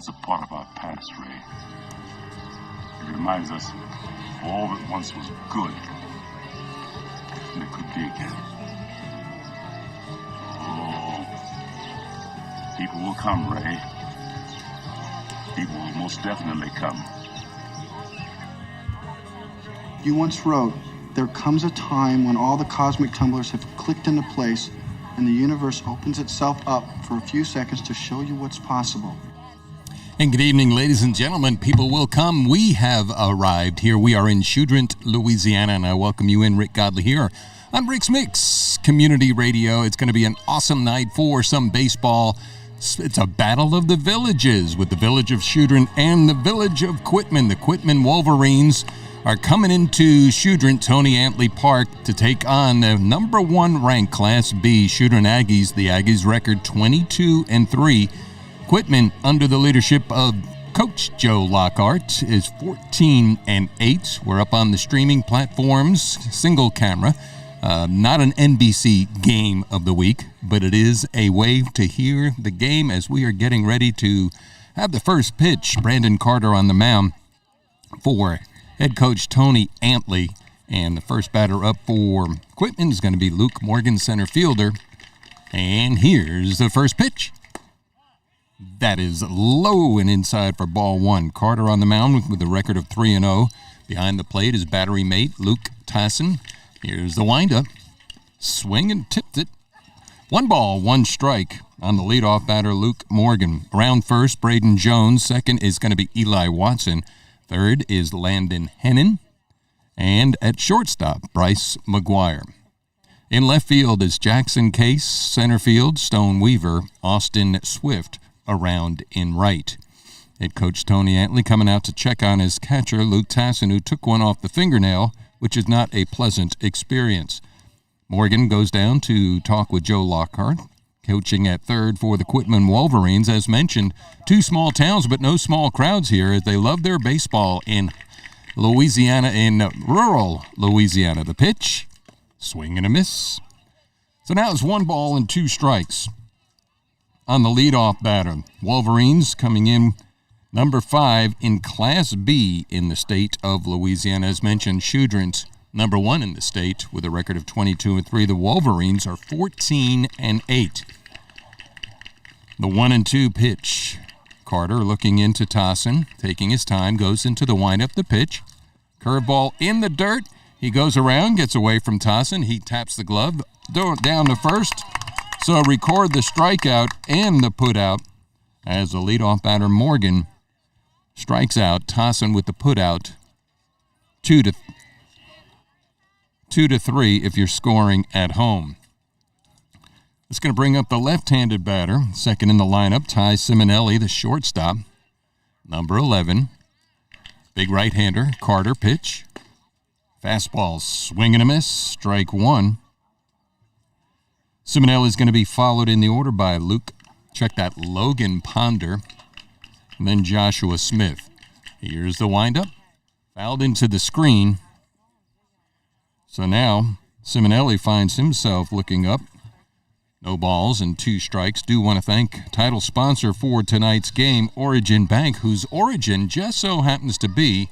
is a part of our past, Ray. It reminds us of all that once was good, and it could be again. Oh, people will come, Ray. People will most definitely come. You once wrote, "There comes a time when all the cosmic tumblers have clicked into place and the universe opens itself up for a few seconds to show you what's possible." And good evening, ladies and gentlemen. People will come. We have arrived here. We are in Choudrant, Louisiana, and I welcome you in. Rick Godley here on Rix-Mix Community Radio. It's going to be an awesome night for some baseball. It's a battle of the villages with the village of Choudrant and the village of Quitman. The Quitman Wolverines are coming into Choudrant Tony Antley Park to take on the number one ranked Class B Choudrant Aggies. The Aggies record 22-3. Quitman, under the leadership of Coach Joe Lockhart, is 14-8. We're up on the streaming platforms, single camera. Not an NBC game of the week, but it is a way to hear the game as we are getting ready to have the first pitch. Brandon Carter on the mound for head coach Tony Antley. And the first batter up for Quitman is going to be Luke Morgan, center fielder. And here's the first pitch. That is low and inside for ball one. Carter on the mound with a record of 3-0. Behind the plate is battery mate Luke Tyson. Here's the windup. Swing and tipped it. 1 ball, 1 strike on the leadoff batter, Luke Morgan. Around first, Braden Jones. Second is going to be Eli Watson. Third is Landon Hennon. And at shortstop, Bryce McGuire. In left field is Jackson Case. Center field, Stone Weaver. Austin Swift around in right. Head coach Tony Antley coming out to check on his catcher, Luke Tyson, who took one off the fingernail, which is not a pleasant experience. Morgan goes down to talk with Joe Lockhart, coaching at third for the Quitman Wolverines. As mentioned, 2 small towns, but no small crowds here as they love their baseball in Louisiana, in rural Louisiana. The pitch, swing and a miss. So now it's 1 ball and 2 strikes on the leadoff batter. Wolverines coming in number 5 in Class B in the state of Louisiana. As mentioned, Choudrant, number 1 in the state with a record of 22-3. The Wolverines are 14-8. The 1-2 pitch. Carter looking into Tossin, taking his time, goes into the windup. The pitch. Curveball in the dirt. He goes around, gets away from Tossin. He taps the glove down to first. So record the strikeout and the putout as the leadoff batter Morgan strikes out. Tossin with the putout. 2-3 if you're scoring at home. It's going to bring up the left-handed batter. Second in the lineup, Ty Simonelli, the shortstop. Number 11. Big right-hander, Carter, pitch. Fastball, swing and a miss, strike 1. Simonelli is going to be followed in the order by Logan Ponder, and then Joshua Smith. Here's the windup. Fouled into the screen. So now Simonelli finds himself looking up. No balls and 2 strikes. Do want to thank title sponsor for tonight's game, Origin Bank, whose origin just so happens to be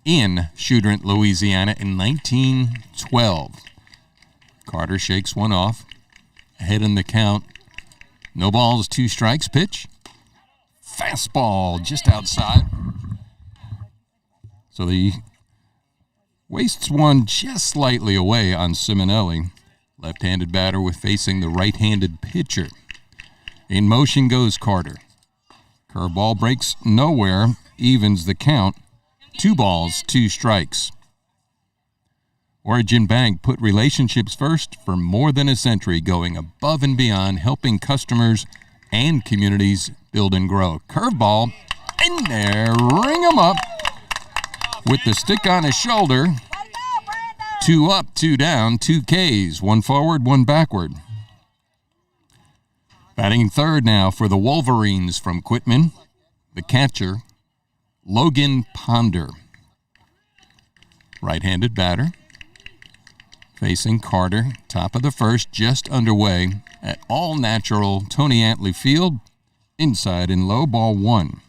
in Choudrant, Louisiana in 1912. Carter shakes one off. Ahead in the count. No balls, 2 strikes. Pitch. Fastball just outside. So he wastes one just slightly away on Simonelli. Left-handed batter with facing the right-handed pitcher. In motion goes Carter. Curveball breaks nowhere, evens the count. 2 balls, 2 strikes. Origin Bank put relationships first for more than a century, going above and beyond, helping customers and communities build and grow. Curveball in there, ring him up with the stick on his shoulder. 2 up, 2 down, 2 Ks, 1 forward, 1 backward. Batting third now for the Wolverines from Quitman, the catcher, Logan Ponder. Right-handed batter. Facing Carter, top of the first, just underway at all-natural Tony Antley Field, inside in low, ball 1.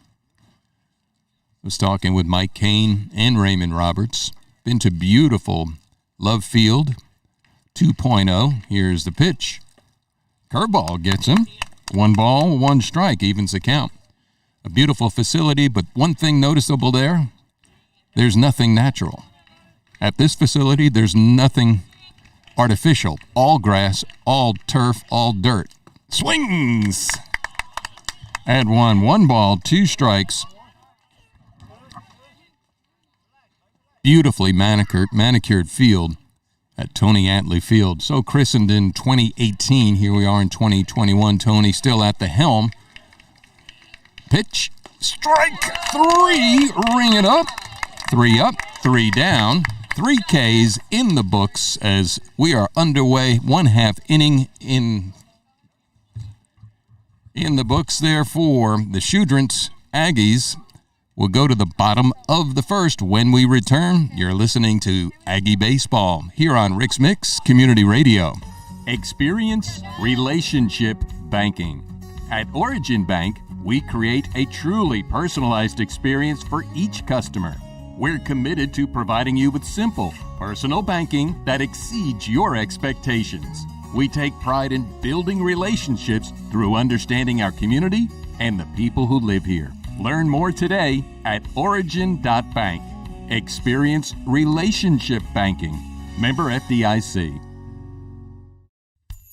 Was talking with Mike Kane and Raymond Roberts. Been to beautiful Love Field 2.0. Here's the pitch. Curveball gets him. 1 ball, 1 strike, evens the count. A beautiful facility, but one thing noticeable there, there's nothing natural. At this facility, there's nothing artificial. All grass, all turf, all dirt. Swings! At 1 ball, 2 strikes. Beautifully manicured field at Tony Antley Field. So christened in 2018. Here we are in 2021. Tony still at the helm. Pitch. Strike 3. Ring it up. 3 up, 3 down. 3 Ks in the books as we are underway. 1/2 inning in the books there for the Choudrant Aggies. We'll go to the bottom of the first. When we return, you're listening to Aggie Baseball here on Rix-Mix Community Radio. Experience relationship banking. At Origin Bank, we create a truly personalized experience for each customer. We're committed to providing you with simple, personal banking that exceeds your expectations. We take pride in building relationships through understanding our community and the people who live here. Learn more today at origin.bank. Experience relationship banking. Member FDIC.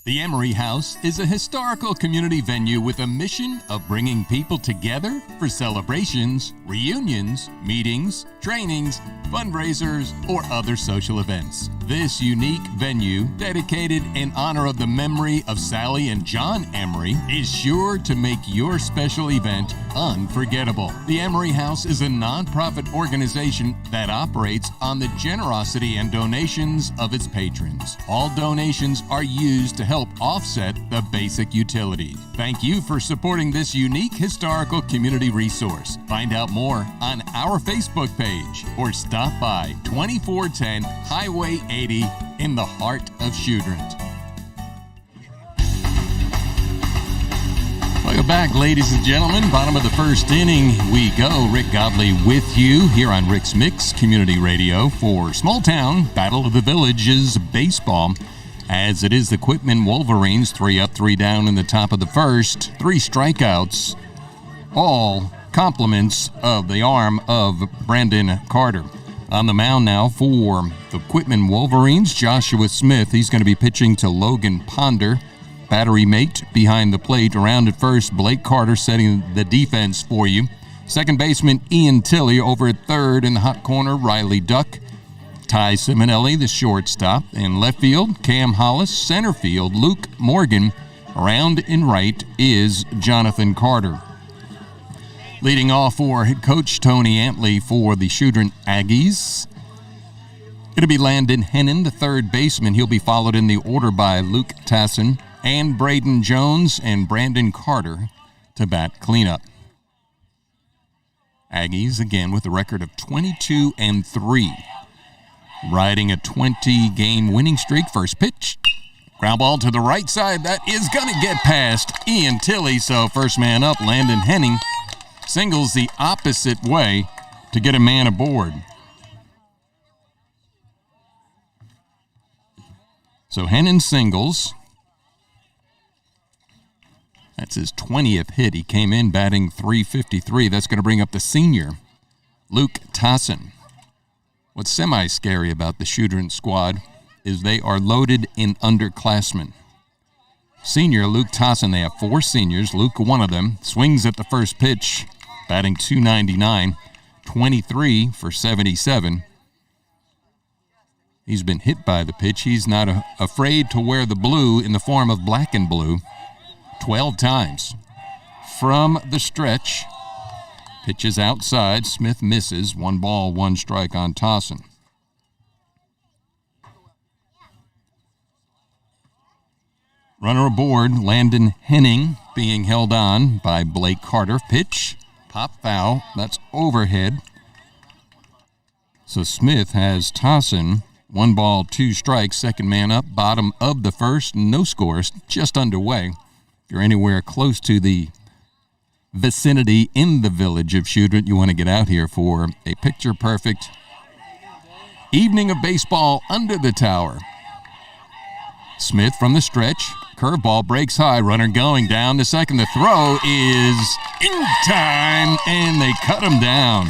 The Emery House is a historical community venue with a mission of bringing people together for celebrations, reunions, meetings, trainings, fundraisers, or other social events. This unique venue, dedicated in honor of the memory of Sally and John Emery, is sure to make your special event unforgettable. The Emery House is a nonprofit organization that operates on the generosity and donations of its patrons. All donations are used to help offset the basic utilities. Thank you for supporting this unique historical community resource. Find out more on our Facebook page or stop by 2410 Highway 80 in the heart of Choudrant. Welcome back, ladies and gentlemen. Bottom of the first inning we go. Rick Godley with you here on Rix-Mix Community Radio for Small Town Battle of the Villages baseball. As it is the Quitman Wolverines, 3 up, 3 down in the top of the first. 3 strikeouts, all compliments of the arm of Brandon Carter. On the mound now for the Quitman Wolverines, Joshua Smith. He's going to be pitching to Logan Ponder, battery mate behind the plate. Around at first, Blake Carter setting the defense for you. Second baseman Ian Tilley. Over at third in the hot corner, Riley Duck. Ty Simonelli, the shortstop. In left field, Cam Hollis. Center field, Luke Morgan. Around in right is Jonathan Carter. Leading off for head coach Tony Antley for the Choudrant Aggies. It'll be Landon Hennon, the third baseman. He'll be followed in the order by Luke Tassin and Braden Jones and Brandon Carter to bat cleanup. Aggies, again, with a record of 22-3. Riding a 20-game winning streak. First pitch. Ground ball to the right side. That is going to get past Ian Tilley. So first man up, Landon Henning, singles the opposite way to get a man aboard. So Hennon singles. That's his 20th hit. He came in batting .353. That's going to bring up the senior, Luke Tassin. What's semi-scary about the Choudrant squad is they are loaded in underclassmen. Senior Luke Tassin, they have 4 seniors. Luke, one of them, swings at the first pitch, batting .299, 23 for 77. He's been hit by the pitch. He's not afraid to wear the blue in the form of black and blue 12 times. From the stretch, pitches outside. Smith misses. 1 ball, 1 strike on Tassin. Runner aboard, Landon Henning being held on by Blake Carter. Pitch, pop foul. That's overhead. So Smith has Tassin. 1 ball, 2 strikes. Second man up. Bottom of the first. No scores. Just underway. If you're anywhere close to the vicinity in the village of Choudrant, you want to get out here for a picture-perfect evening of baseball under the tower. Smith from the stretch. Curveball breaks high. Runner going down to second. The throw is in time, and they cut him down.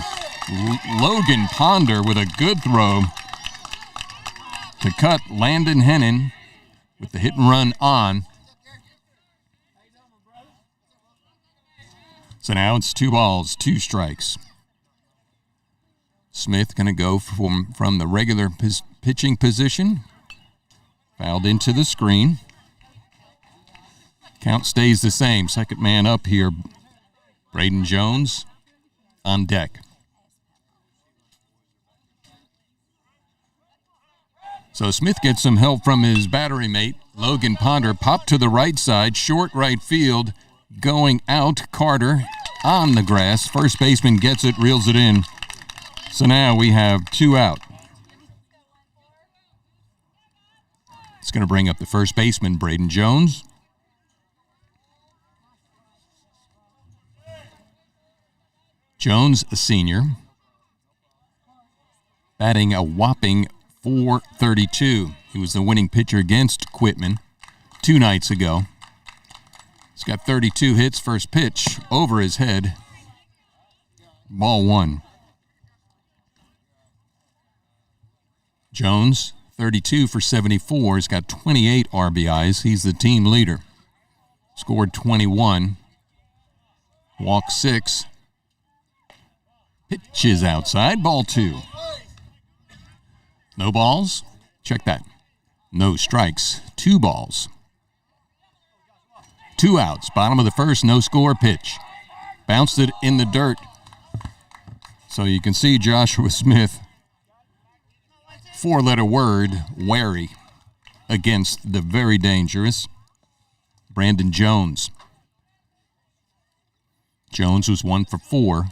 Logan Ponder with a good throw to cut Landon Hennon with the hit and run on. So now it's 2 balls, 2 strikes. Smith going to go from the regular pitching position. Fouled into the screen. Count stays the same. Second man up here, Braden Jones on deck. So Smith gets some help from his battery mate. Logan Ponder popped to the right side, short right field, going out. Carter on the grass. First baseman gets it, reels it in. So now we have 2 out. It's going to bring up the first baseman, Braden Jones. Jones, a senior, batting a whopping .432. He was the winning pitcher against Quitman 2 nights ago. He's got 32 hits. First pitch over his head. Ball 1. Jones, 32 for 74. He's got 28 RBIs. He's the team leader. Scored 21. Walked 6. Pitch is outside. Ball 2. No balls. Check that. No strikes. 2 balls. 2 outs. Bottom of the first. No score. Pitch. Bounced it in the dirt. So you can see Joshua Smith, 4-letter word, wary, against the very dangerous Brandon Jones. Jones was 1 for 4,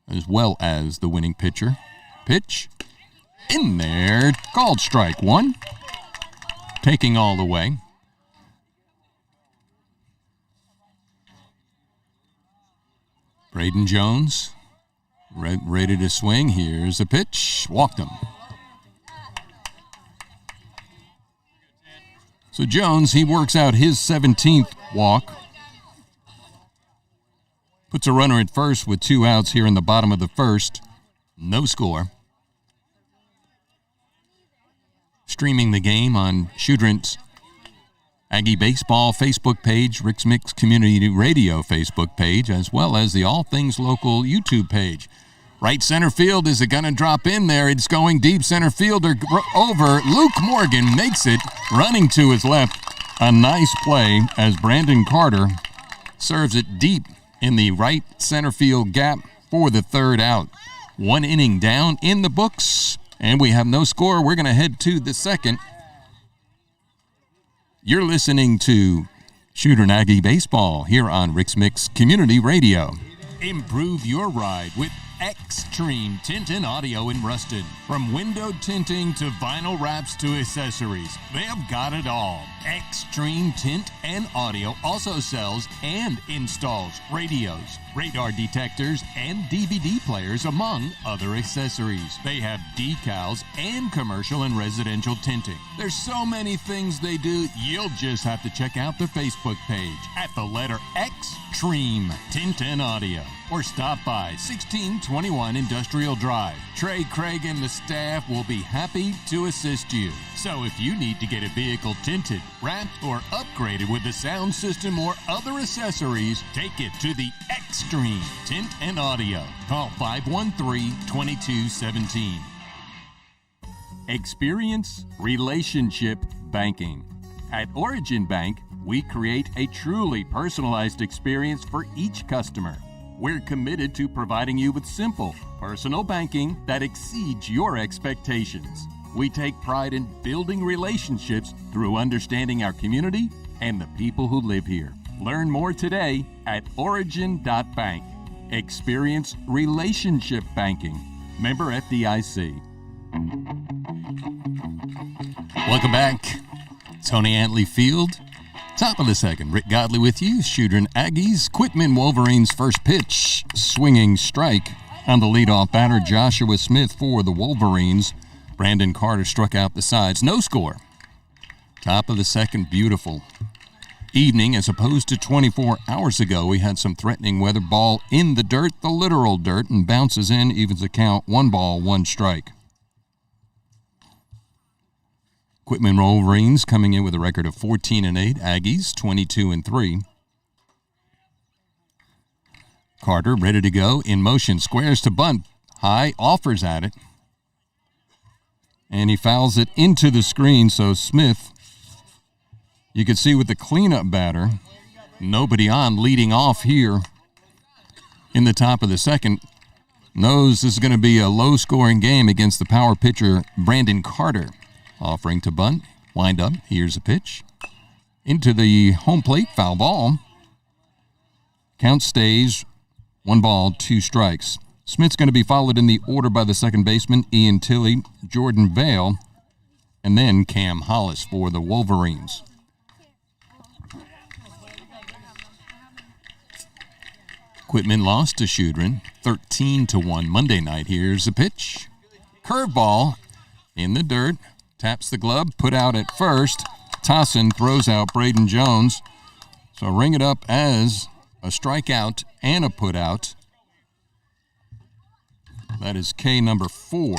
as well as the winning pitcher. Pitch in there, called strike 1, taking all the way. Braden Jones, ready to swing. Here's a pitch, walked him. So Jones, he works out his 17th walk. Puts a runner at first with 2 outs here in the bottom of the first. No score. Streaming the game on Choudrant's Aggie Baseball Facebook page, Rix-Mix Community Radio Facebook page, as well as the All Things Local YouTube page. Right center field, is it going to drop in there? It's going deep. Center fielder over. Luke Morgan makes it, running to his left. A nice play as Brandon Carter serves it deep in the right center field gap for the 3rd out. 1 inning down in the books, and we have no score. We're going to head to the 2nd. You're listening to Choudrant Aggie Baseball here on Rix-Mix Community Radio. Improve your ride with Extreme Tint and Audio in Ruston. From window tinting to vinyl wraps to accessories, they've got it all. Extreme Tint and Audio also sells and installs radios, radar detectors, and DVD players, among other accessories. They have decals and commercial and residential tinting. There's so many things they do, you'll just have to check out their Facebook page at the letter Extreme Tint and Audio, or stop by 1621 Industrial Drive. Trey, Craig, and the staff will be happy to assist you. So if you need to get a vehicle tinted, wrapped, or upgraded with a sound system or other accessories, take it to the Extreme Tint and Audio. Call 513-2217. Experience relationship banking. At Origin Bank, we create a truly personalized experience for each customer. We're committed to providing you with simple, personal banking that exceeds your expectations. We take pride in building relationships through understanding our community and the people who live here. Learn more today at origin.bank. Experience relationship banking. Member FDIC. Welcome back. Tony Antley Field Top of the second, Rick Godley with you. Choudrant Aggies. Quitman Wolverines first pitch. Swinging strike on the leadoff batter, Joshua Smith for the Wolverines. Brandon Carter struck out the sides. No score. Top of the second, beautiful evening as opposed to 24 hours ago. We had some threatening weather. Ball in the dirt, the literal dirt, and bounces in, evens the count. 1 ball, 1 strike. Quitman Wolverines coming in with a record of 14-8. Aggies 22-3. Carter ready to go, in motion, squares to bunt, high, offers at it, and he fouls it into the screen. So Smith, you can see with the cleanup batter, nobody on, leading off here in the top of the second, knows this is going to be a low-scoring game against the power pitcher Brandon Carter. Offering to bunt, wind up, here's a pitch. Into the home plate, foul ball. Count stays, 1 ball, 2 strikes. Smith's going to be followed in the order by the second baseman, Ian Tilley, Jordan Vale, and then Cam Hollis for the Wolverines. Quitman lost to Choudrant, 13-1 Monday night. Here's a pitch. Curveball in the dirt. Taps the glove, put out at first. Tossin throws out Braden Jones. So ring it up as a strikeout and a put out. That is K number 4.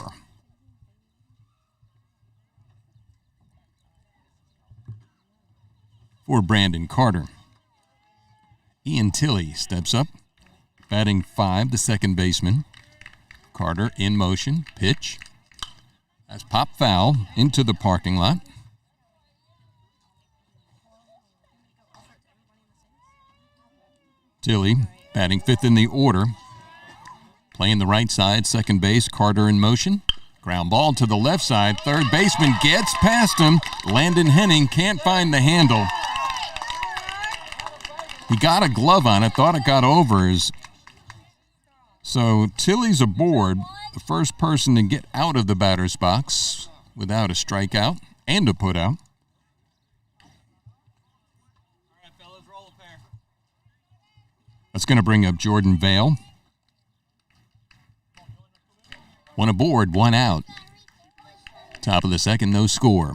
For Brandon Carter. Ian Tilley steps up, batting 5, the second baseman. Carter in motion, pitch. That's pop foul into the parking lot. Tilley batting 5th in the order. Playing the right side, second base, Carter in motion. Ground ball to the left side. Third baseman gets past him. Landon Henning can't find the handle. He got a glove on it, thought it got over. So Tilley's aboard, the first person to get out of the batter's box without a strikeout and a putout. That's going to bring up Jordan Vale. 1 aboard, 1 out. Top of the second, no score.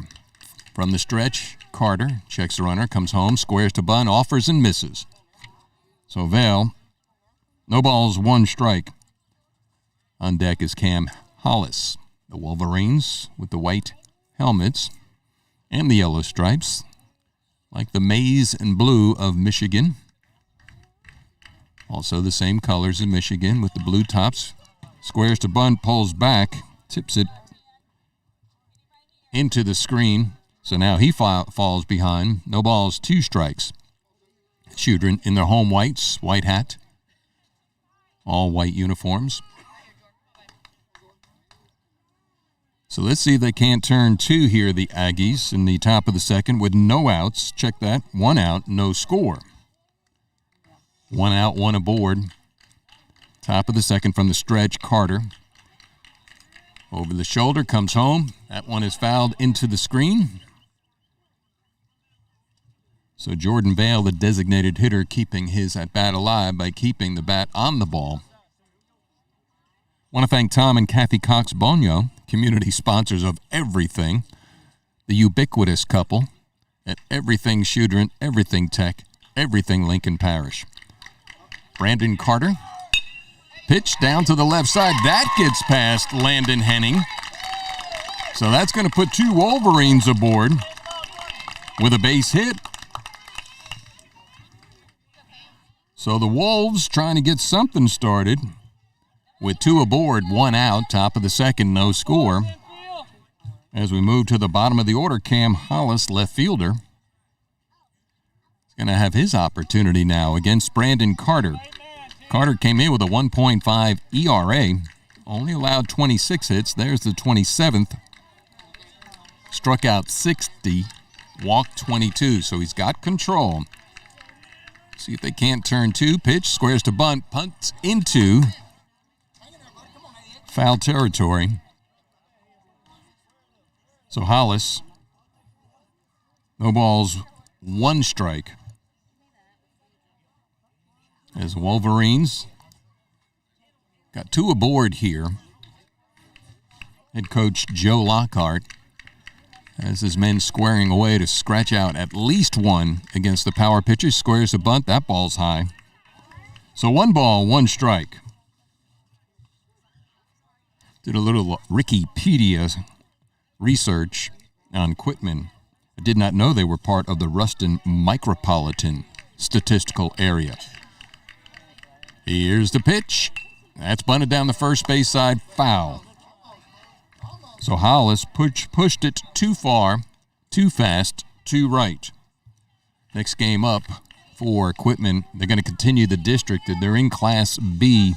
From the stretch, Carter checks the runner, comes home, squares to bunt, offers and misses. So Vale, no balls, 1 strike. On deck is Cam Hollis. The Wolverines with the white helmets and the yellow stripes, like the maize and blue of Michigan. Also the same colors in Michigan with the blue tops. Squares to bunt, pulls back, tips it into the screen. So now he falls behind. No balls, 2 strikes. Choudrant in their home whites, white hat, all white uniforms. So let's see if they can't turn 2 here, the Aggies, in the top of the second with no outs. Check that. 1 out, no score. 1 out, 1 aboard. Top of the second from the stretch, Carter. Over the shoulder, comes home. That one is fouled into the screen. So Jordan Vale, the designated hitter, keeping his at-bat alive by keeping the bat on the ball. Want to thank Tom and Kathy Cox-Bonio, community sponsors of everything. The ubiquitous couple at Everything Choudrant, Everything Tech, Everything Lincoln Parish. Brandon Carter. Pitch down to the left side. That gets past Landon Henning. So that's going to put 2 Wolverines aboard with a base hit. So the Wolves trying to get something started with 2 aboard, 1 out. Top of the second, no score. As we move to the bottom of the order, Cam Hollis, left fielder, is going to have his opportunity now against Brandon Carter. Carter came in with a 1.5 ERA, only allowed 26 hits. There's the 27th. Struck out 60, walked 22, so he's got control. See if they can't turn 2. Pitch, squares to bunt, punts into foul territory. So Hollis, no balls, 1 strike. As Wolverines got 2 aboard here. Head coach Joe Lockhart has his men squaring away to scratch out at least 1 against the power pitcher. Squares a bunt. That ball's high. So 1 ball, 1 strike. Did a little Wikipedia research on Quitman. I did not know they were part of the Ruston Micropolitan Statistical Area. Here's the pitch. That's bunted down the first base side, foul. So Hollis pushed it too far, too fast, too right. Next game up for Quitman. They're going to continue the district. They're in Class B.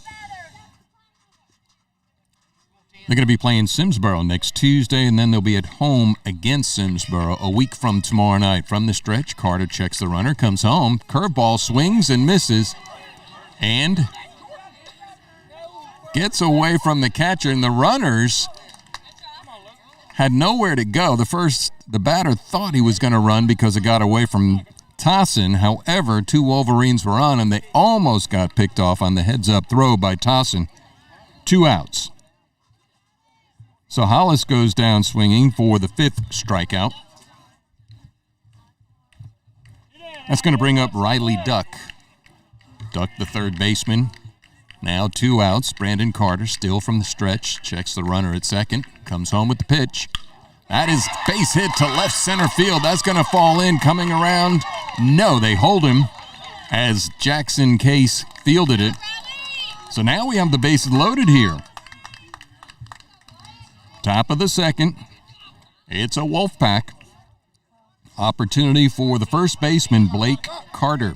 They're going to be playing Simsboro next Tuesday, and then they'll be at home against Simsboro a week from tomorrow night. From the stretch, Carter checks the runner, comes home. Curveball swings and misses, and gets away from the catcher, and the runners had nowhere to go. The batter thought he was going to run because it got away from Tossin. However, 2 Wolverines were on, and they almost got picked off on the heads-up throw by Tossin. 2 outs. So Hollis goes down swinging for the 5th strikeout. That's going to bring up Riley Duck. Duck, the third baseman. Now 2 outs. Brandon Carter, still from the stretch, checks the runner at second, comes home with the pitch. That is base hit to left center field. That's going to fall in. Coming around. No, they hold him as Jackson Case fielded it. So now we have the bases loaded here. Top of the second. It's a Wolfpack. Opportunity for the first baseman, Blake Carter.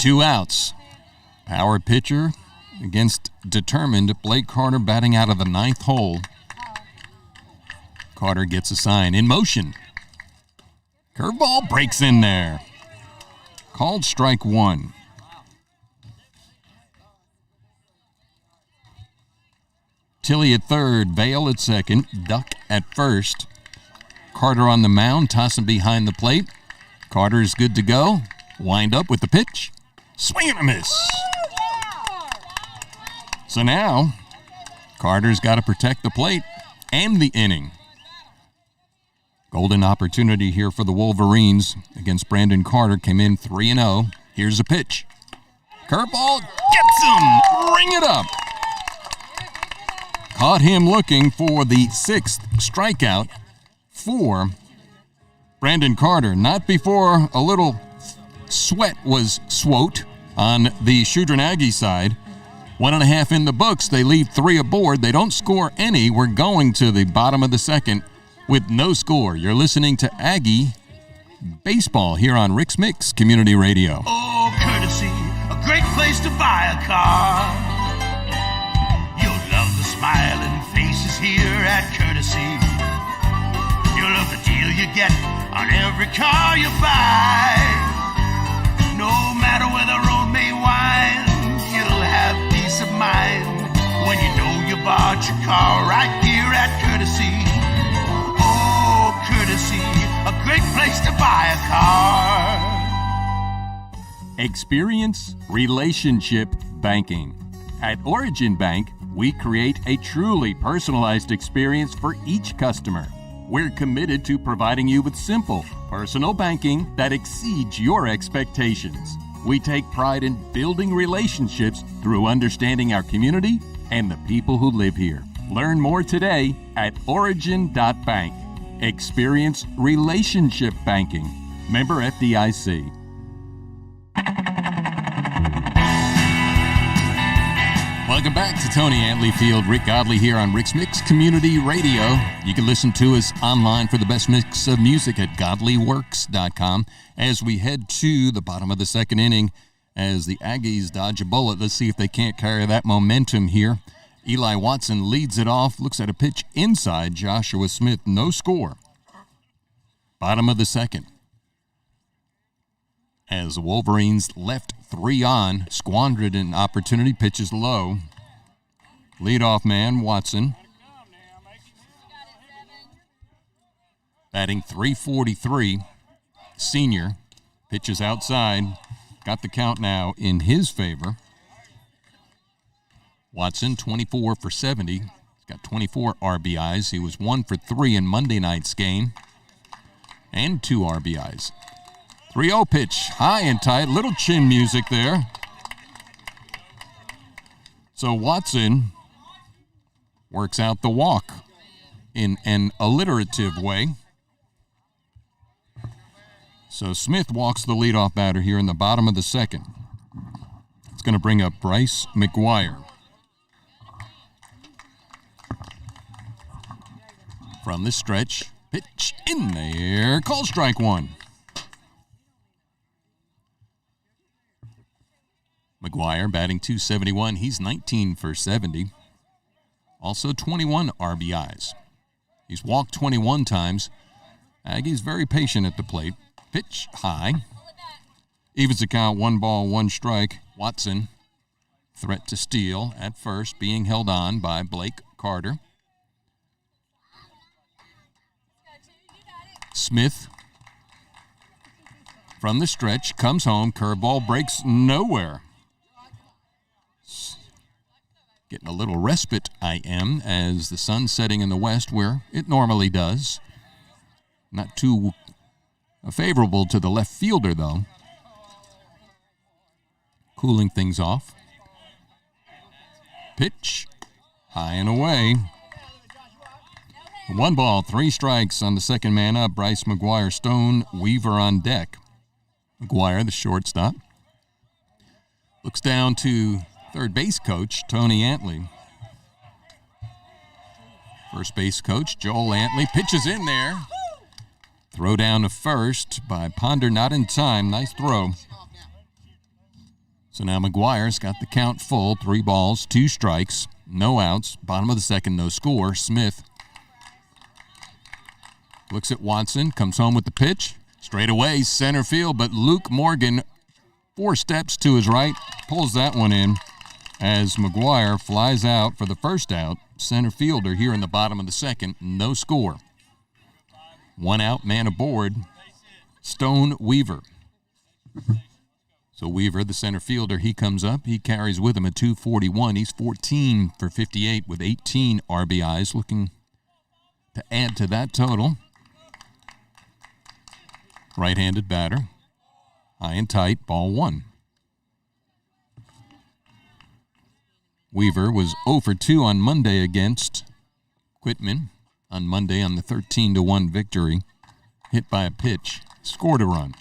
2 outs. Power pitcher against determined Blake Carter batting out of the 9th hole. Carter gets a sign. In motion. Curveball breaks in there. Called strike 1. Tilly at third, Vale at second, Duck at first. Carter on the mound, tossing behind the plate. Carter is good to go. Wind up with the pitch. Swing and a miss. So now, Carter's got to protect the plate and the inning. Golden opportunity here for the Wolverines against Brandon Carter. Came in 3-0. Here's a pitch. Curveball gets him. Ring it up. Caught him looking for the 6th strikeout for Brandon Carter. Not before a little sweat was swote on the Choudrant Aggie side. 1.5 in the books. They leave 3 aboard. They don't score any. We're going to the bottom of the second with no score. You're listening to Aggie Baseball here on Rix-Mix Community Radio. Oh, Courtesy, a great place to buy a car. You'll love the smiling faces here at Courtesy. You'll love the deal you get on every car you buy. No matter where the road may wind, you'll have peace of mind when you know you bought your car right here at Courtesy. Oh, Courtesy, a great place to buy a car. Experience relationship banking. At Origin Bank, we create a truly personalized experience for each customer. We're committed to providing you with simple, personal banking that exceeds your expectations. We take pride in building relationships through understanding our community and the people who live here. Learn more today at origin.bank. Experience relationship banking. Member FDIC. Welcome back to Tony Antley Field. Rick Godley here on Rix-Mix Community Radio. You can listen to us online for the best mix of music at godleyworks.com. As we head to the bottom of the second inning, as the Aggies dodge a bullet, let's see if they can't carry that momentum here. Eli Watson leads it off, looks at a pitch inside. Joshua Smith, no score. Bottom of the second. As the Wolverines left 3 on, squandered an opportunity, pitches low. Leadoff man, Watson. batting .343, senior, pitches outside, got the count now in his favor. Watson, 24 for 70. He's got 24 RBIs. He was 1 for 3 in Monday night's game. And 2 RBIs. 3-0 pitch, high and tight, little chin music there. So Watson works out the walk in an alliterative way. So Smith walks the leadoff batter here in the bottom of the second. It's going to bring up Bryce McGuire. From the stretch, pitch in there, call strike one. McGuire batting .271, he's 19 for 70. Also 21 RBIs. He's walked 21 times. Aggie's very patient at the plate. Pitch high. Evens the count, 1 ball, 1 strike. Watson, threat to steal at first, being held on by Blake Carter. Smith from the stretch comes home. Curveball breaks nowhere. Getting a little respite, I am, as the sun's setting in the west where it normally does. Not too favorable to the left fielder, though. Cooling things off. Pitch, high and away. 1 ball, 3 strikes on the second man up. Bryce McGuire, Stone, Weaver on deck. McGuire, the shortstop, looks down to third base coach Tony Antley. First base coach Joel Antley pitches in there. Throw down to first by Ponder, not in time. Nice throw. So now McGuire's got the count full. 3 balls, 2 strikes, no outs. Bottom of the second, no score. Smith looks at Watson, comes home with the pitch. Straight away, center field, but Luke Morgan, 4 steps to his right, pulls that one in as McGuire flies out for the first out. Center fielder here in the bottom of the second, no score. 1 out, man aboard, Stone Weaver. So Weaver, the center fielder, he comes up. He carries with him a .241. He's 14 for 58 with 18 RBIs, looking to add to that total. Right-handed batter, high and tight, ball 1. Weaver was 0 for 2 on Monday against Quitman. On Monday on the 13-1 victory, hit by a pitch, scored a run.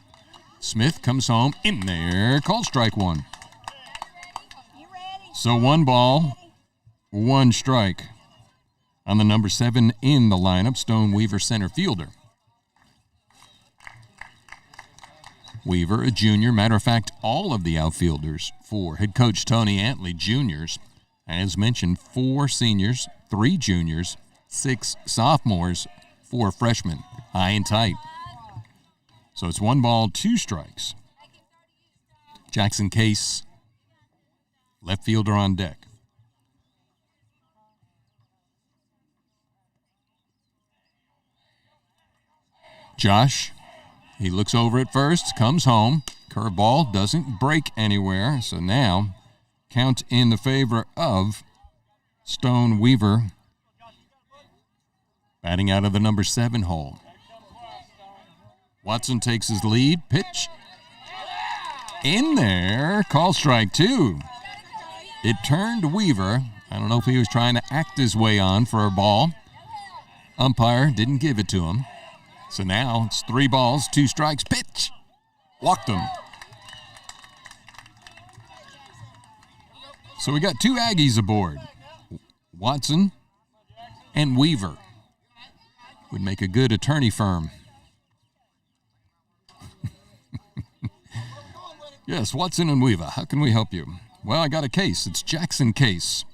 Smith comes home, in there, call strike 1. So 1 ball, 1 strike on the number 7 in the lineup, Stone Weaver, center fielder. Weaver, a junior. Matter of fact, all of the outfielders for head coach Tony Antley, juniors. As mentioned, 4 seniors, 3 juniors, 6 sophomores, 4 freshmen. High and tight. So it's 1 ball, 2 strikes. Jackson Case, left fielder on deck. Josh, he looks over at first, comes home. Curveball doesn't break anywhere. So now, count in the favor of Stone Weaver, batting out of the number 7 hole. Watson takes his lead. Pitch in there. Call strike 2. It turned Weaver. I don't know if he was trying to act his way on for a ball. Umpire didn't give it to him. So now it's 3 balls, 2 strikes. Pitch. Walked him. So we got 2 Aggies aboard. Watson and Weaver. Would make a good attorney firm. Yes, Watson and Weaver. How can we help you? Well, I got a case. It's Jackson Case.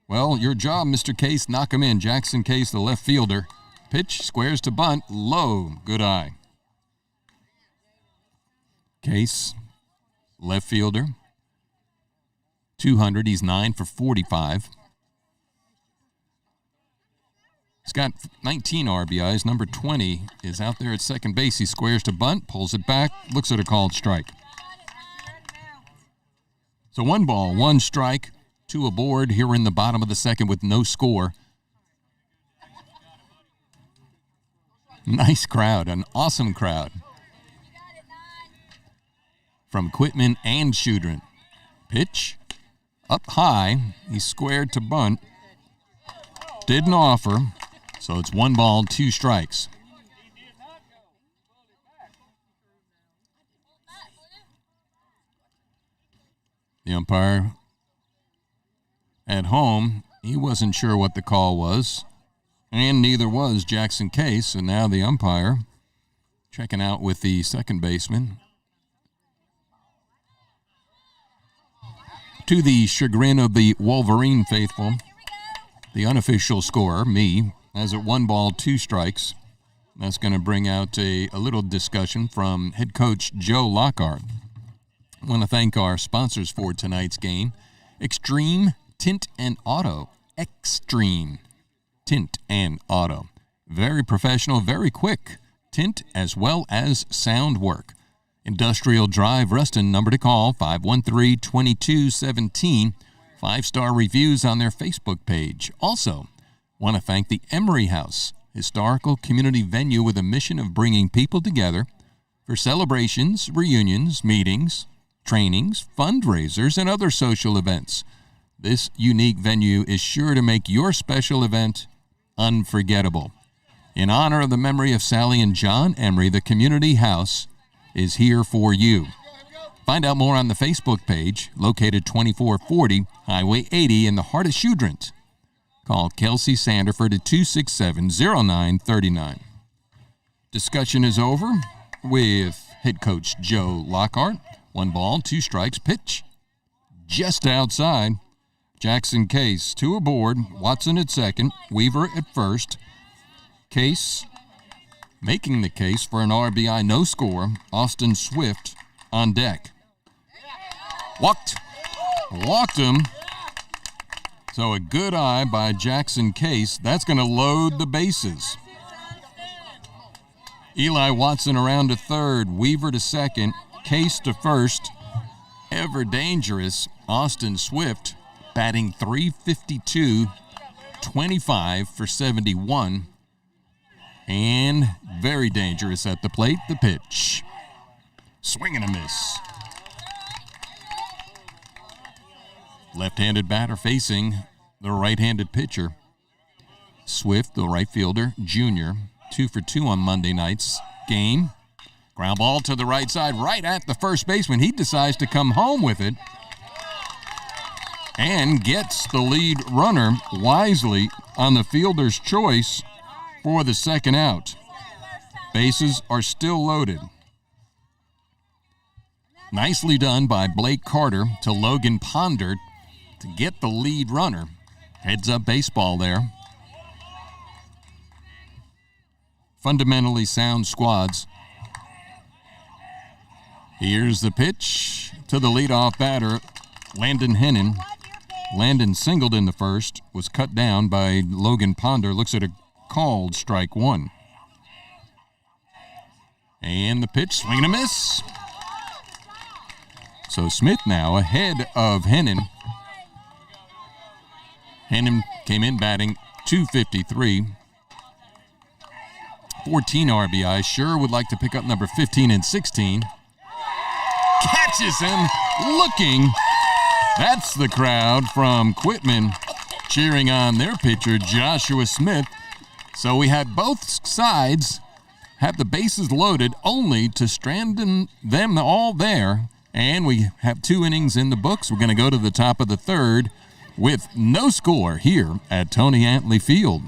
Well, your job, Mr. Case. Knock him in. Jackson Case, the left fielder. Pitch, squares to bunt, low, good eye. Case, left fielder, 200, he's 9 for 45. He's got 19 RBIs. Number 20 is out there at second base. He squares to bunt, pulls it back, looks at a called strike. So 1 ball, 1 strike, 2 aboard here in the bottom of the second with no score. Nice crowd, an awesome crowd from Quitman and Choudrant. Pitch up high. He squared to bunt. Didn't offer, so it's 1 ball, 2 strikes. The umpire at home, he wasn't sure what the call was, and neither was Jackson Case, and now the umpire checking out with the second baseman. To the chagrin of the Wolverine faithful, the unofficial scorer, me, has it 1 ball, 2 strikes. That's going to bring out a little discussion from head coach Joe Lockhart. I want to thank our sponsors for tonight's game, Extreme Tint and Auto. Extreme Tint and Auto. Very professional, very quick tint as well as sound work. Industrial Drive, Ruston, number to call, 513-2217. 5-star reviews on their Facebook page. Also, want to thank the Emery House, historical community venue with a mission of bringing people together for celebrations, reunions, meetings, trainings, fundraisers, and other social events. This unique venue is sure to make your special event unforgettable. In honor of the memory of Sally and John Emery, the Community House is here for you. Find out more on the Facebook page, located 2440 Highway 80 in the heart of Choudrant. Call Kelsey Sanderford at 267-0939. Discussion is over with head coach Joe Lockhart. 1 ball, 2 strikes, pitch just outside. Jackson Case, 2 aboard, Watson at second, Weaver at first. Case making the case for an RBI, no score. Austin Swift on deck. Walked him. So a good eye by Jackson Case. That's going to load the bases. Eli Watson around to third, Weaver to second, Case to first. Ever dangerous Austin Swift batting .352, 25 for 71. And very dangerous at the plate, the pitch. Swing and a miss. Left-handed batter facing the right-handed pitcher. Swift, the right fielder, junior, 2 for 2 on Monday night's game. Ground ball to the right side, right at the first baseman. He decides to come home with it and gets the lead runner wisely on the fielder's choice for the second out. Bases are still loaded. Nicely done by Blake Carter to Logan Ponder to get the lead runner. Heads up baseball there. Fundamentally sound squads. Here's the pitch to the leadoff batter, Landon Hennon. Landon singled in the first, was cut down by Logan Ponder. Looks at a called strike 1. And the pitch, swing and a miss. So Smith now ahead of Hennon. Hennon came in batting .253. 14 RBIs. Sure would like to pick up number 15 and 16. Catches him looking. That's the crowd from Quitman cheering on their pitcher, Joshua Smith. So we had both sides have the bases loaded, only to strand them all there. And we have 2 innings in the books. We're going to go to the top of the third with no score here at Tony Antley Field.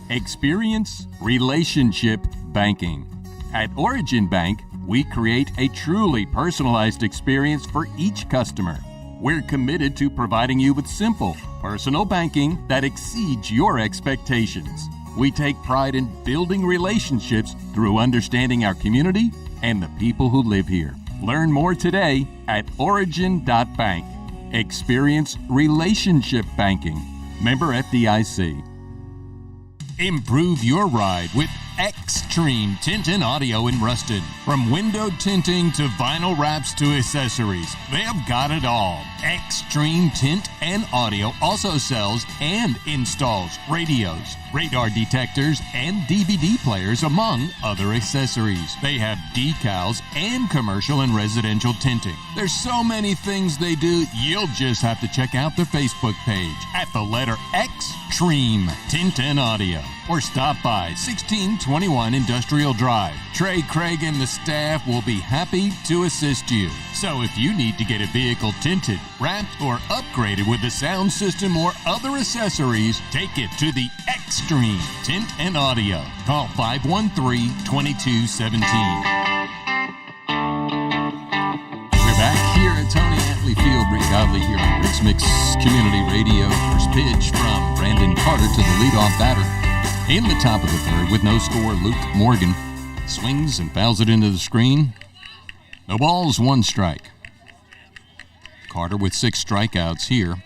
Experience relationship banking. At Origin Bank, we create a truly personalized experience for each customer. We're committed to providing you with simple, personal banking that exceeds your expectations. We take pride in building relationships through understanding our community and the people who live here. Learn more today at origin.bank. Experience relationship banking. Member FDIC. Improve your ride with Extreme Tint and Audio in Ruston. From window tinting to vinyl wraps to accessories, they've got it all. Extreme Tint and Audio also sells and installs radios, radar detectors, and DVD players, among other accessories. They have decals and commercial and residential tinting. There's so many things they do, you'll just have to check out their Facebook page at the letter Extreme Tint and Audio, or stop by 1621 Industrial Drive. Trey, Craig, and the staff will be happy to assist you. So if you need to get a vehicle tinted, wrapped, or upgraded with a sound system or other accessories, take it to the Extreme Tint and Audio. Call 513-2217. We're back here at Tony Antley Field. Rick Godley here on Rix-Mix Community Radio. First pitch from Brandon Carter to the leadoff batter. In the top of the third, with no score, Luke Morgan swings and fouls it into the screen. No balls, one strike. Carter with 6 strikeouts here.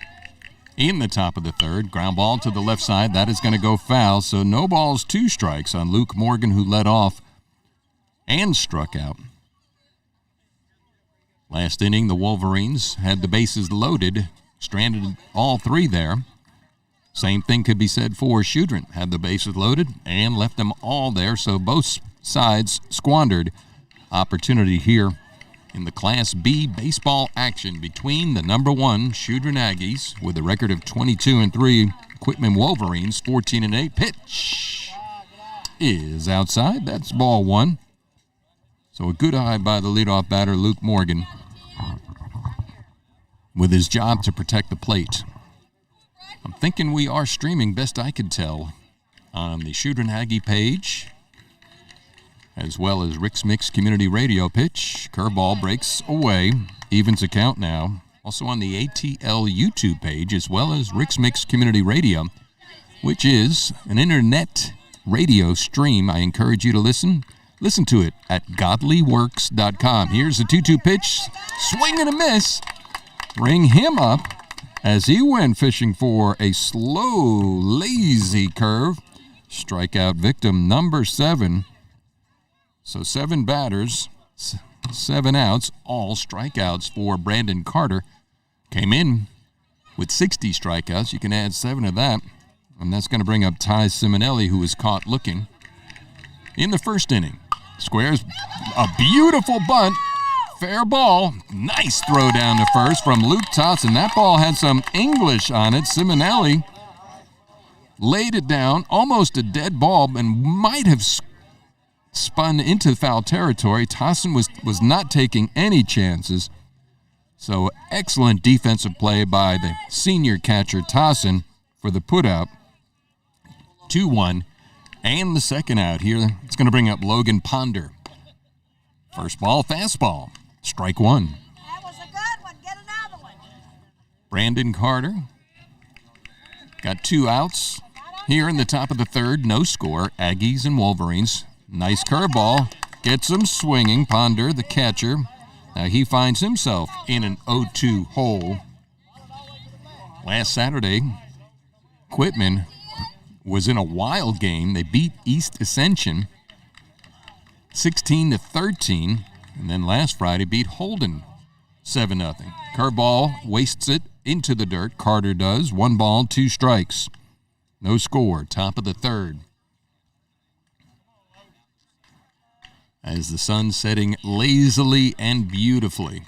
In the top of the third, ground ball to the left side. That is going to go foul, so no balls, 2 strikes on Luke Morgan, who led off and struck out. Last inning, the Wolverines had the bases loaded, stranded all 3 there. Same thing could be said for Choudrant. Had the bases loaded and left them all there, so both sides squandered opportunity here in the Class B baseball action between the number 1 Choudrant Aggies with a record of 22-3, Quitman Wolverines 14-8. Pitch is outside. That's ball 1. So a good eye by the leadoff batter, Luke Morgan, with his job to protect the plate. I'm thinking we are streaming, best I could tell, on the Choudrant Aggie page, as well as Rix-Mix Community Radio. Pitch, curveball breaks away, evens account now. Also on the ATL YouTube page, as well as Rix-Mix Community Radio, which is an internet radio stream. I encourage you to listen to it at godleyworks.com. Here's a 2-2 pitch, swing and a miss. Ring him up as he went fishing for a slow, lazy curve. Strikeout victim number 7. So 7 batters, 7 outs, all strikeouts for Brandon Carter. Came in with 60 strikeouts. You can add 7 of that, and that's going to bring up Ty Simonelli, who was caught looking in the first inning. Squares a beautiful bunt. Fair ball. Nice throw down to first from Luke Tossin. That ball had some English on it. Simonelli laid it down, almost a dead ball, and might have spun into foul territory. Tossin was not taking any chances. So excellent defensive play by the senior catcher Tossin for the putout. 2-1. And the second out here, it's going to bring up Logan Ponder. First ball, fastball. Strike 1. That was a good one. Get another one. Brandon Carter got 2 outs here in the top of the third. No score. Aggies and Wolverines. Nice curveball. Gets him swinging. Ponder, the catcher. Now he finds himself in an 0-2 hole. Last Saturday, Quitman was in a wild game. They beat East Ascension 16-13. And then last Friday beat Holden 7-0. Curveball wastes it into the dirt. Carter does. 1 ball, 2 strikes. No score. Top of the third. As the sun setting lazily and beautifully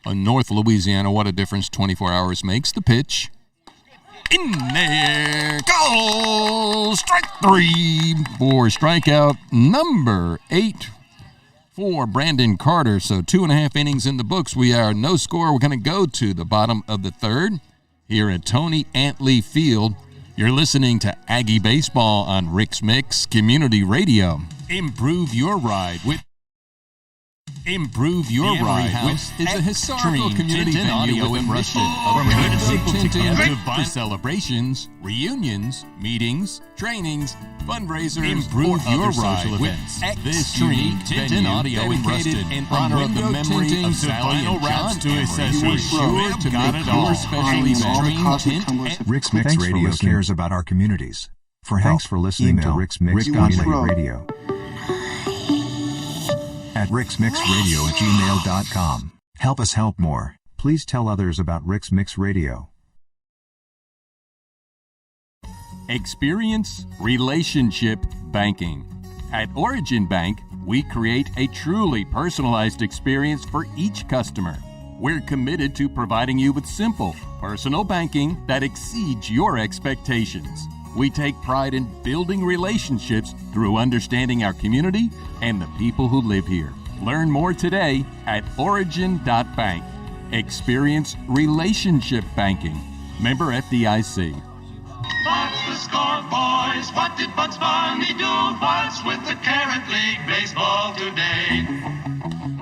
on North Louisiana. What a difference 24 hours makes. The pitch. In there. Goal! Strike 3 for strikeout number 8. For Brandon Carter. So 2.5 innings in the books. We are no score. We're going to go to the bottom of the third here at Tony Antley Field. You're listening to Aggie Baseball on Rix-Mix Community Radio. Improve your ride with Improve your ride House with is a historical community venue in Ruston. For celebrations, reunions, meetings, trainings, fundraisers, improve your ride with Extreme Tint and Audio in Ruston in honor of the memory of Sally and John to accessories. Sure to make your special Extreme Tint. Rix-Mix Radio cares about our communities. For Thanks for listening to Rix-Mix Community Radio at rixmixradio@gmail.com. Help us help more. Please tell others about Rix-Mix Radio. Experience relationship banking. At Origin Bank, we create a truly personalized experience for each customer. We're committed to providing you with simple, personal banking that exceeds your expectations. We take pride in building relationships through understanding our community and the people who live here. Learn more today at origin.bank. Experience relationship banking. Member FDIC. What's the score, boys? What did Bugs Bunny do? What's with the Carrot League baseball today?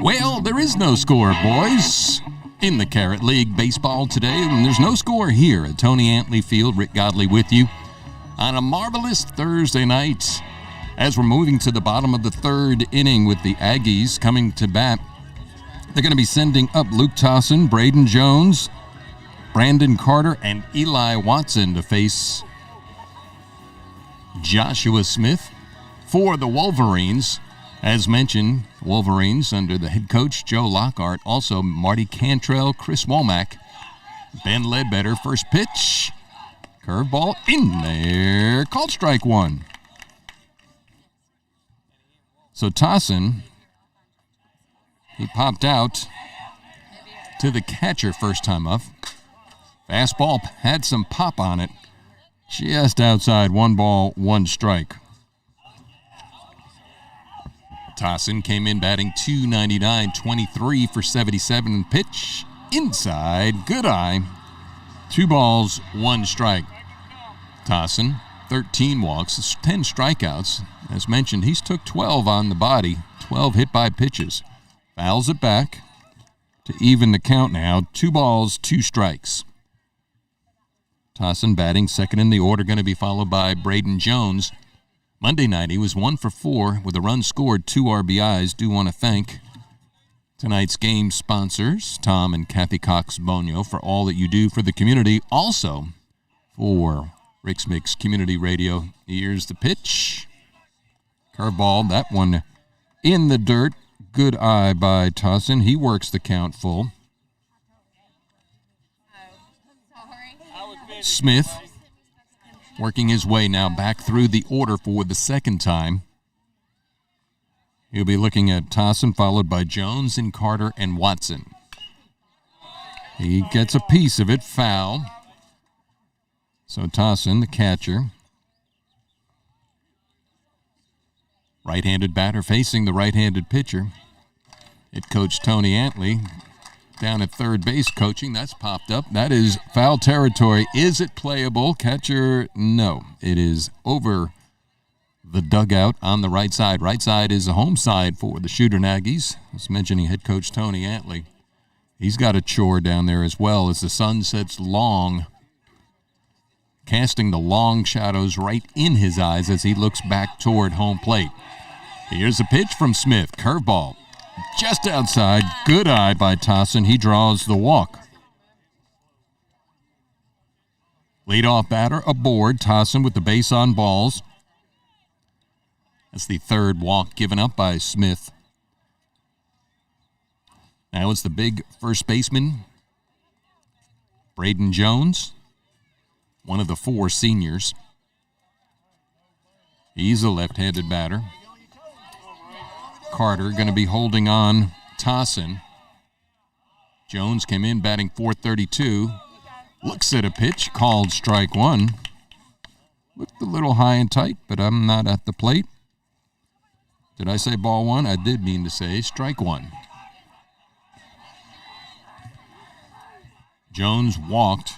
Well, there is no score, boys. In the Carrot League baseball today, and there's no score here at Tony Antley Field. Rick Godley with you on a marvelous Thursday night as we're moving to the bottom of the third inning with the Aggies coming to bat. They're going to be sending up Luke Tossin, Braden Jones, Brandon Carter, and Eli Watson to face Joshua Smith. For the Wolverines, as mentioned, Wolverines under the head coach Joe Lockhart, also Marty Cantrell, Chris Womack, Ben Ledbetter. First pitch, curveball in there, called strike one. So Tossin, he popped out to the catcher first time up. Fastball had some pop on it, just outside. 1 ball, 1 strike. Tossin came in batting .299, 23 for 77. Pitch inside, good eye. 2 balls, 1 strike. Tossin, 13 walks, 10 strikeouts. As mentioned, he's took 12 on the body, 12 hit by pitches. Fouls it back to even the count now. 2 balls, 2 strikes. Tossin batting second in the order, going to be followed by Braden Jones. Monday night, he was 1 for 4 with a run scored, 2 RBIs. Do want to thank tonight's game sponsors, Tom and Kathy Cox-Bonio, for all that you do for the community. Also, for Rix-Mix Community Radio, here's the pitch. Curveball, that one in the dirt. Good eye by Tossin. He works the count full. Smith working his way now back through the order for the second time. He'll be looking at Tossin, followed by Jones and Carter and Watson. He gets a piece of it, foul. So Tossin, the catcher. Right-handed batter facing the right-handed pitcher. Head coach Tony Antley down at third base coaching. That's popped up. That is foul territory. Is it playable? Catcher, no. It is over the dugout on the right side. Right side is the home side for the Choudrant Aggies. I was mentioning head coach Tony Antley. He's got a chore down there as well as the sun sets long, casting the long shadows right in his eyes as he looks back toward home plate. Here's a pitch from Smith. Curveball. Just outside. Good eye by Tossin. He draws the walk. Leadoff batter aboard. Tossin with the base on balls. That's the third walk given up by Smith. Now it's the big first baseman, Braden Jones, one of the 4 seniors. He's a left-handed batter. Carter going to be holding on Tossin. Jones came in batting .432. Looks at a pitch, called strike one. Looked a little high and tight, but I'm not at the plate. Did I say ball one? I did mean to say strike one. Jones walked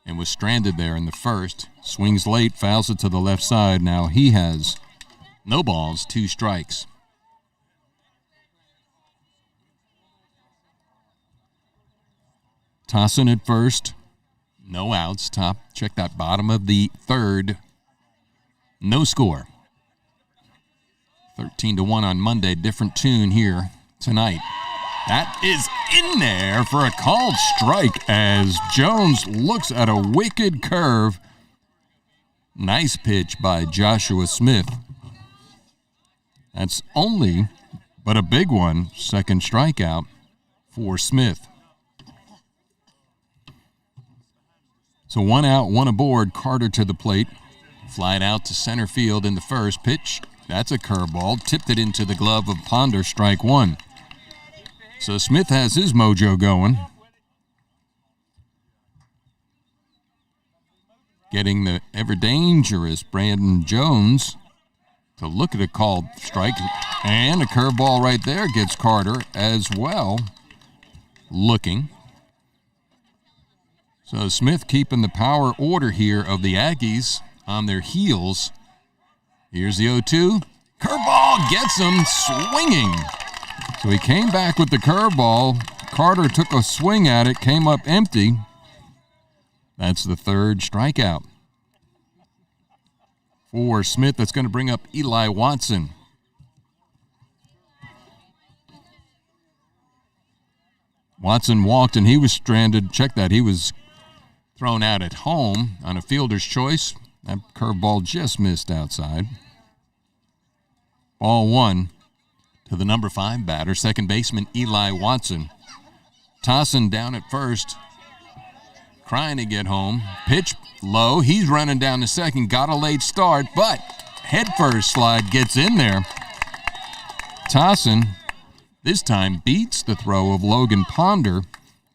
and was stranded there in the first. Swings late, fouls it to the left side. Now he has no balls, 2 strikes. Tossin at first, no outs. Check that bottom of the third. No score. 13-1 on Monday. Different tune here tonight. That is in there for a called strike as Jones looks at a wicked curve. Nice pitch by Joshua Smith. That's only, but a big one, second strikeout for Smith. So 1 out, 1 aboard. Carter to the plate. Flied out to center field in the first pitch. That's a curveball. Tipped it into the glove of Ponder, strike 1. So Smith has his mojo going. Getting the ever-dangerous Brandon Jones to look at a called strike. And a curveball right there gets Carter as well. Looking. So Smith keeping the power order here of the Aggies on their heels. Here's the 0-2. Curveball gets him swinging. So he came back with the curveball. Carter took a swing at it, came up empty. That's the third strikeout for Smith. That's going to bring up Eli Watson. Watson walked and he was stranded. Check that. He was thrown out at home on a fielder's choice. That curveball just missed outside. Ball 1 to the number 5 batter, second baseman Eli Watson. Tossing down at first. Trying to get home. Pitch low. He's running down to second. Got a late start, but headfirst slide gets in there. Tossin this time beats the throw of Logan Ponder,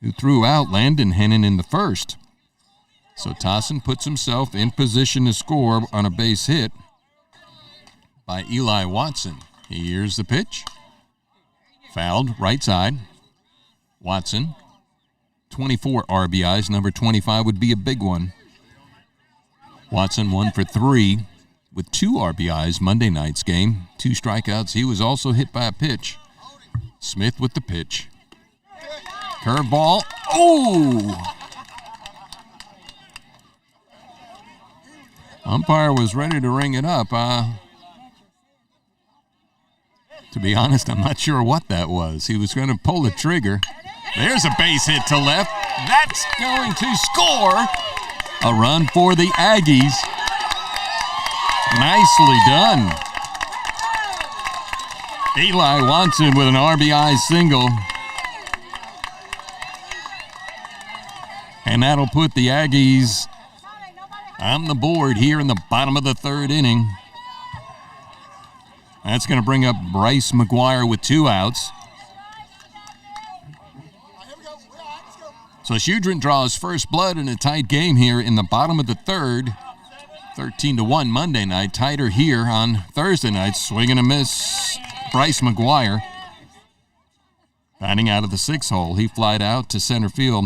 who threw out Landon Hennon in the first. So Tossin puts himself in position to score on a base hit by Eli Watson. Here's the pitch. Fouled, right side. Watson. 24 RBIs, number 25 would be a big one. Watson 1 for 3 with 2 RBIs Monday night's game. 2 strikeouts. He was also hit by a pitch. Smith with the pitch. Curveball. Oh! Umpire was ready to ring it up. To be honest, I'm not sure what that was. He was going to pull the trigger. There's a base hit to left. That's going to score. A run for the Aggies. Nicely done. Eli Watson with an RBI single. And that'll put the Aggies on the board here in the bottom of the third inning. That's going to bring up Bryce McGuire with 2 outs. So Choudrant draws first blood in a tight game here in the bottom of the third. 13-1 Monday night. Tighter here on Thursday night. Swing and a miss. Bryce McGuire. Batting out of the 6 hole. He flied out to center field.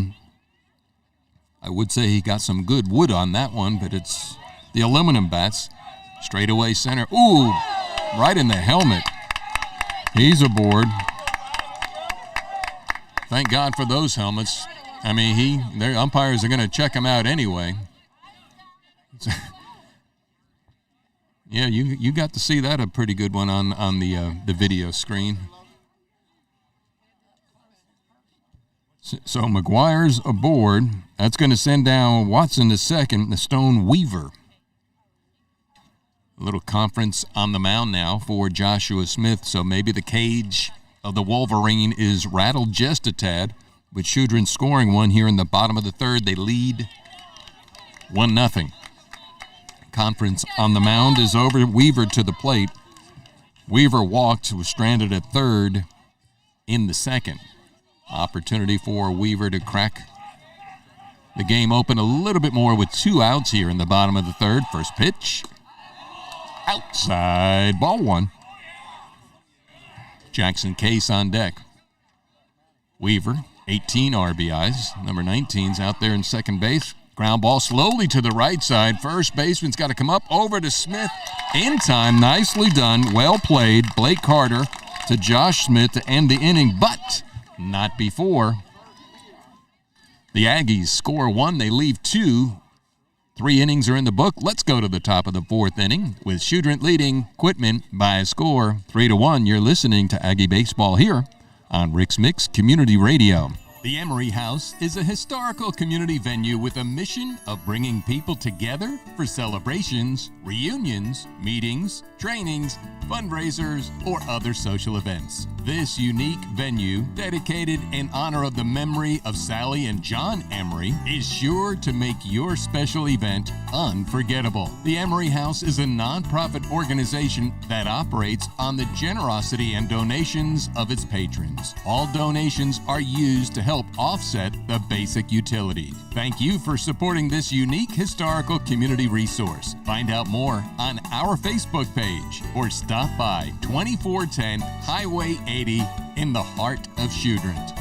I would say he got some good wood on that one, but it's the aluminum bats. Straightaway center. Ooh, right in the helmet. He's aboard. Thank God for those helmets. I mean, their umpires are going to check him out anyway. Yeah, you got to see that, a pretty good one on the video screen. So McGuire's aboard. That's going to send down Watson to second, the Stone Weaver. A little conference on the mound now for Joshua Smith, so maybe the cage of the Wolverine is rattled just a tad. With Choudrant scoring one here in the bottom of the third, they lead 1-0. Conference on the mound is over. Weaver to the plate. Weaver walked, was stranded at third in the second. Opportunity for Weaver to crack the game open a little bit more with 2 outs here in the bottom of the third. First pitch. Outside, ball 1. Jackson Case on deck. Weaver, 18 RBIs. Number 19's out there in second base. Ground ball slowly to the right side. First baseman's got to come up over to Smith. In time, nicely done, well played. Blake Carter to Josh Smith to end the inning, but not before. The Aggies score 1, they leave 2. 3 innings are in the book. Let's go to the top of the 4th inning with Choudrant leading Quitman by a score 3-1. You're listening to Aggie Baseball here on Rix-Mix Community Radio. The Emery House is a historical community venue with a mission of bringing people together for celebrations, reunions, meetings, trainings, fundraisers, or other social events. This unique venue, dedicated in honor of the memory of Sally and John Emery, is sure to make your special event unforgettable. The Emery House is a nonprofit organization that operates on the generosity and donations of its patrons. All donations are used to help offset the basic utilities. Thank you for supporting this unique historical community resource. Find out more on our Facebook page or stop by 2410 Highway 80 in the heart of Choudrant.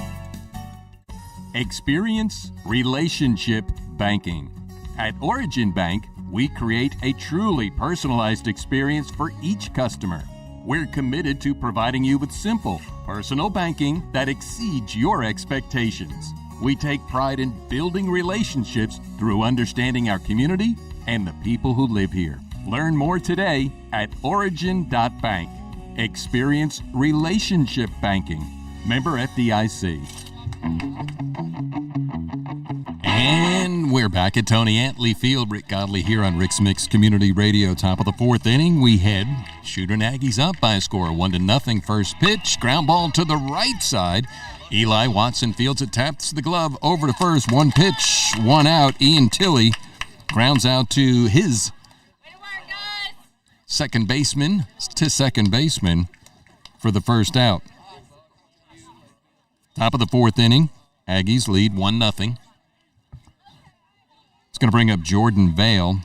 Experience relationship banking. At Origin Bank, we create a truly personalized experience for each customer. We're committed to providing you with simple, personal banking that exceeds your expectations. We take pride in building relationships through understanding our community and the people who live here. Learn more today at origin.bank. Experience relationship banking. Member FDIC. And we're back at Tony Antley Field. Rick Godley here on Rix-Mix Community Radio. Top of the fourth inning, we head Choudrant Aggies up by a score of 1-0. First pitch, ground ball to the right side. Eli Watson fields it, taps the glove over to first. One pitch, one out. Ian Tilley grounds out to his second baseman for the first out. Top of the fourth inning, Aggies lead 1-0. It's going to bring up Jordan Vale.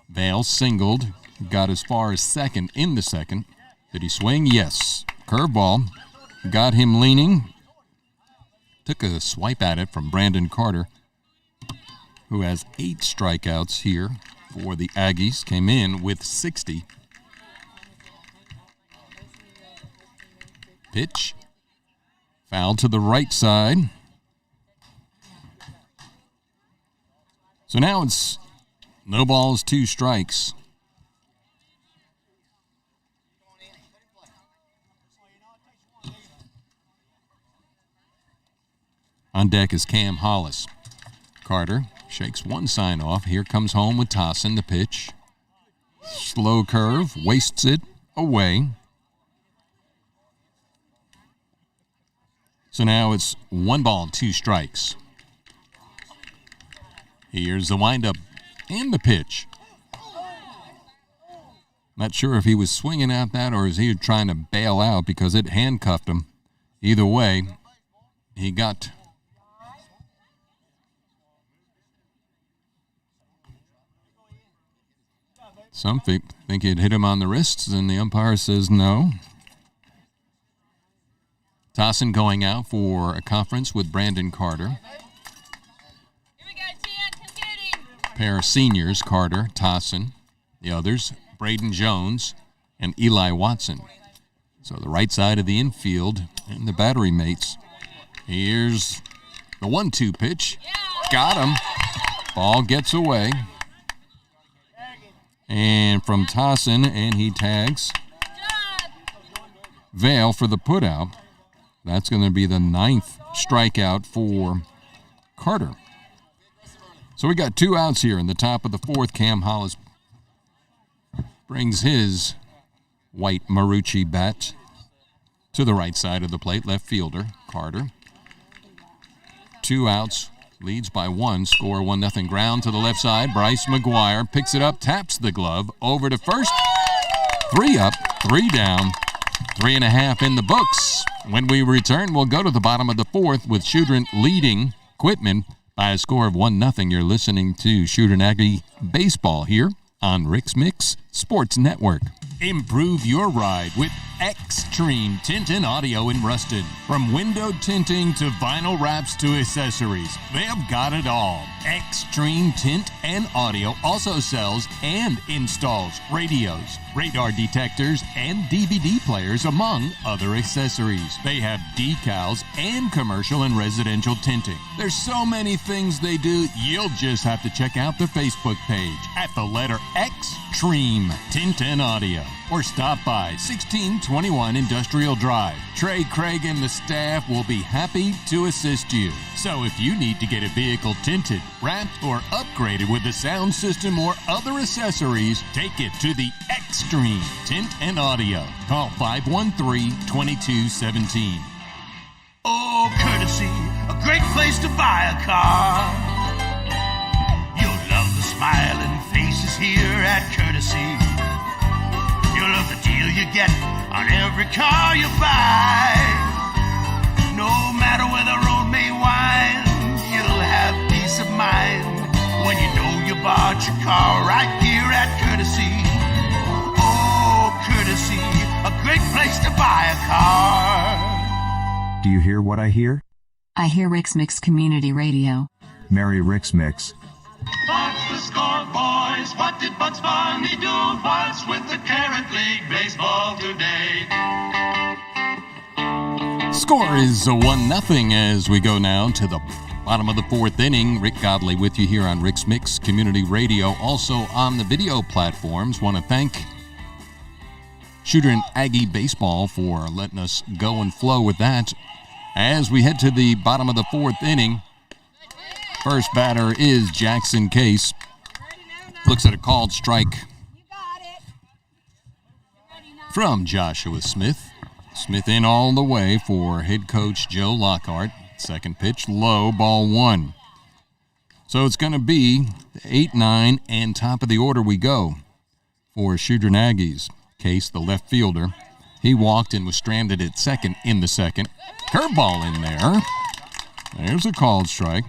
Vale singled, got as far as second in the second. Did he swing? Yes. Curveball, got him leaning. Took a swipe at it from Brandon Carter, who has 8 strikeouts here for the Aggies. Came in with 60. Pitch. Foul to the right side. So now it's no balls, 2 strikes. On deck is Cam Hollis. Carter shakes one sign off. Here comes home with Tossin, the pitch. Slow curve, wastes it away. So now it's 1 ball, 2 strikes. Here's the windup and the pitch. Not sure if he was swinging at that or is he trying to bail out because it handcuffed him. Either way, he got some think it hit him on the wrists, and the umpire says no. Tossin going out for a conference with Brandon Carter. Pair of seniors, Carter, Tossin. The others, Braden Jones and Eli Watson. So the right side of the infield and the battery mates. Here's the 1-2 pitch. Got him. Ball gets away. And from Tossin, and he tags Vale for the putout. That's going to be the 9th strikeout for Carter. So we got 2 outs here in the top of the 4th. Cam Hollis brings his white Marucci bat to the right side of the plate. Left fielder, Carter. 2 outs, leads by 1. Score 1-0. Ground to the left side. Bryce McGuire picks it up, taps the glove over to first. 3 up, 3 down, 3.5 in the books. When we return, we'll go to the bottom of the 4th with Choudrant leading Quitman by a score of 1-0. You're listening to Choudrant Aggie Baseball here on Rix-Mix Sports Network. Improve your ride with Extreme Tint and Audio in Ruston. From window tinting to vinyl wraps to accessories, they've got it all. Extreme Tint and Audio also sells and installs radios, radar detectors, and DVD players, among other accessories. They have decals and commercial and residential tinting. There's so many things they do, you'll just have to check out their Facebook page at the letter Extreme Tint and Audio. or stop by 1621 Industrial Drive. Trey, Craig, and the staff will be happy to assist you. So if you need to get a vehicle tinted, wrapped, or upgraded with a sound system or other accessories, take it to the Extreme Tint and Audio. Call 513-2217. Oh, Courtesy, a great place to buy a car. You'll love the smiling faces here at Courtesy. You'll love the deal you get on every car you buy. No matter where the road may wind, you'll have peace of mind when you know you bought your car right here at Courtesy. Oh, Courtesy, a great place to buy a car. Do you hear what I hear? I hear Rix-Mix Community Radio. Merry Rix-Mix. What's the score, boys? What did Bugs Bunny do? What's with the Carrot League baseball today? Score is 1-0 as we go now to the bottom of the fourth inning. Rick Godley with you here on Rix-Mix Community Radio. Also on the video platforms. Want to thank Choudrant Aggie Baseball for letting us go and flow with that. As we head to the bottom of the fourth inning, first batter is Jackson Case. Looks at a called strike from Joshua Smith. Smith in all the way for head coach Joe Lockhart. Second pitch, low, ball one. So it's going to be 8-9, and top of the order we go for Choudrant Aggies. Case, the left fielder, he walked and was stranded at second in the second. Curveball in there. There's a called strike.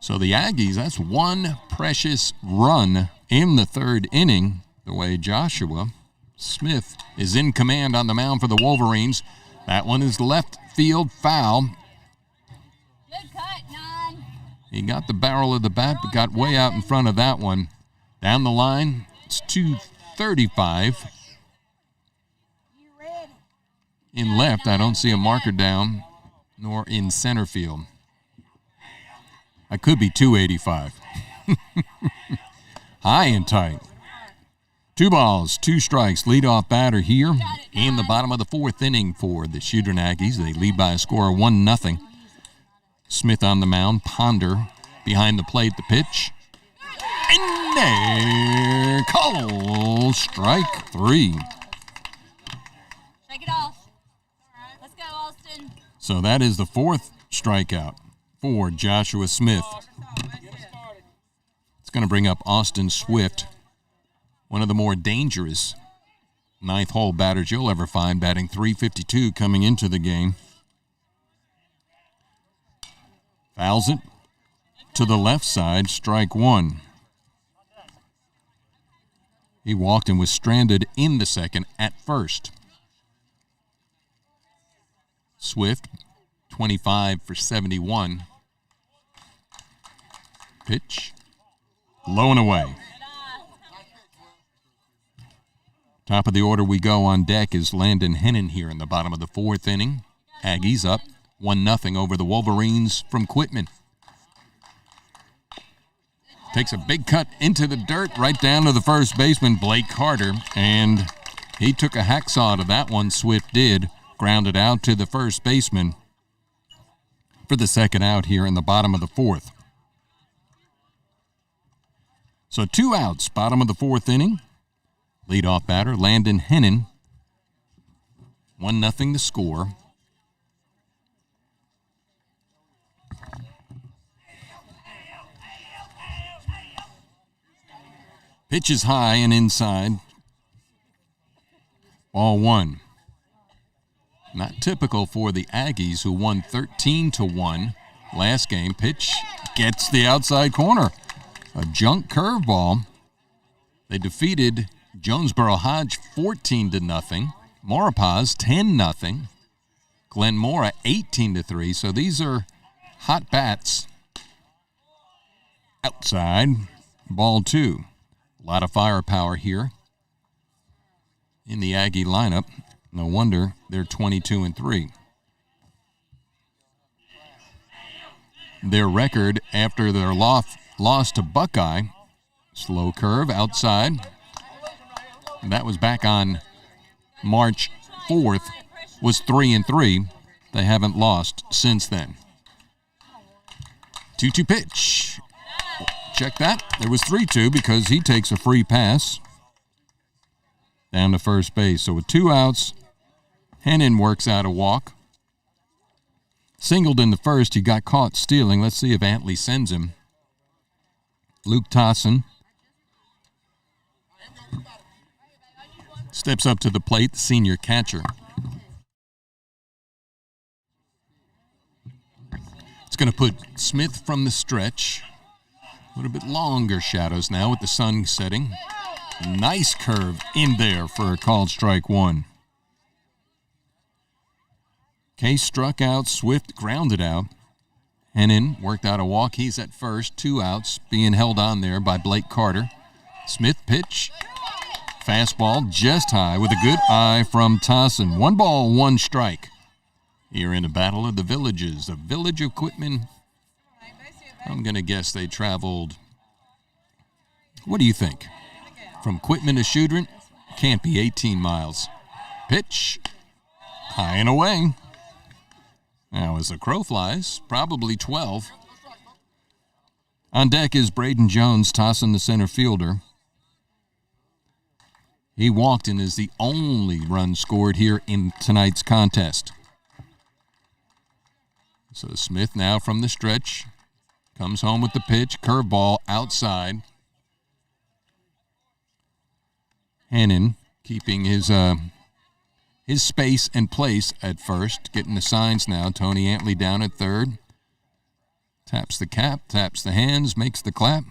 So the Aggies, that's one precious run in the third inning, the way Joshua Smith is in command on the mound for the Wolverines. That one is left field foul. Good cut, None. He got the barrel of the bat, but got way out in front of that one. Down the line, it's 235. In left, I don't see a marker down, nor in center field. I could be 285. High and tight. 2 balls, 2 strikes. Leadoff batter here in the bottom of the fourth inning for the Choudrant Aggies. They lead by a score of 1-0. Smith on the mound. Ponder behind the plate. The pitch. In there. Call strike 3. Shake it off. Let's go, Austin. So that is the fourth strikeout for Joshua Smith. It's going to bring up Austin Swift, one of the more dangerous ninth hole batters you'll ever find, batting .352 coming into the game. Fouls it to the left side, strike 1. He walked and was stranded in the second at first. Swift, 25 for 71. Pitch, low and away. Top of the order we go. On deck is Landon Hennon here in the bottom of the fourth inning. Aggies up 1-0 over the Wolverines from Quitman. Takes a big cut into the dirt right down to the first baseman, Blake Carter, and he took a hacksaw to that one, Swift did. Grounded out to the first baseman for the second out here in the bottom of the fourth. So 2 outs, bottom of the fourth inning. Leadoff batter, Landon Hennon. 1-0 the score. Pitch is high and inside. Ball 1. Not typical for the Aggies, who won 13-1 last game. Pitch gets the outside corner. A junk curveball. They defeated Jonesboro Hodge 14-0. Maurepas 10-0. Glen Mora 18-3. So these are hot bats. Outside, ball 2. A lot of firepower here in the Aggie lineup. No wonder they're 22-3. Their record after their loss to Buckeye, slow curve outside. That was back on March 4th, was 3-3. They haven't lost since then. 2-2 pitch. Check that. There was 3-2 because he takes a free pass down to first base. So with 2 outs, Hennon works out a walk. Singled in the first. He got caught stealing. Let's see if Antley sends him. Luke Tossin steps up to the plate, the senior catcher. It's going to put Smith from the stretch. A little bit longer shadows now with the sun setting. Nice curve in there for a called strike one. Case struck out, Swift grounded out. Hennon worked out a walk. He's at first, 2 outs, being held on there by Blake Carter. Smith pitch. Fastball just high with a good eye from Tossin. 1 ball, 1 strike. Here in the Battle of the Villages, the village of Quitman. I'm going to guess they traveled, what do you think? From Quitman to Choudrant? Can't be 18 miles. Pitch. High and away. Now, as the crow flies, probably 12. On deck is Braden Jones, tossing the center fielder. He walked and is the only run scored here in tonight's contest. So Smith now from the stretch. Comes home with the pitch. Curveball outside. Hennon keeping his space and place at first. Getting the signs now. Tony Antley down at third. Taps the cap, taps the hands, makes the clap.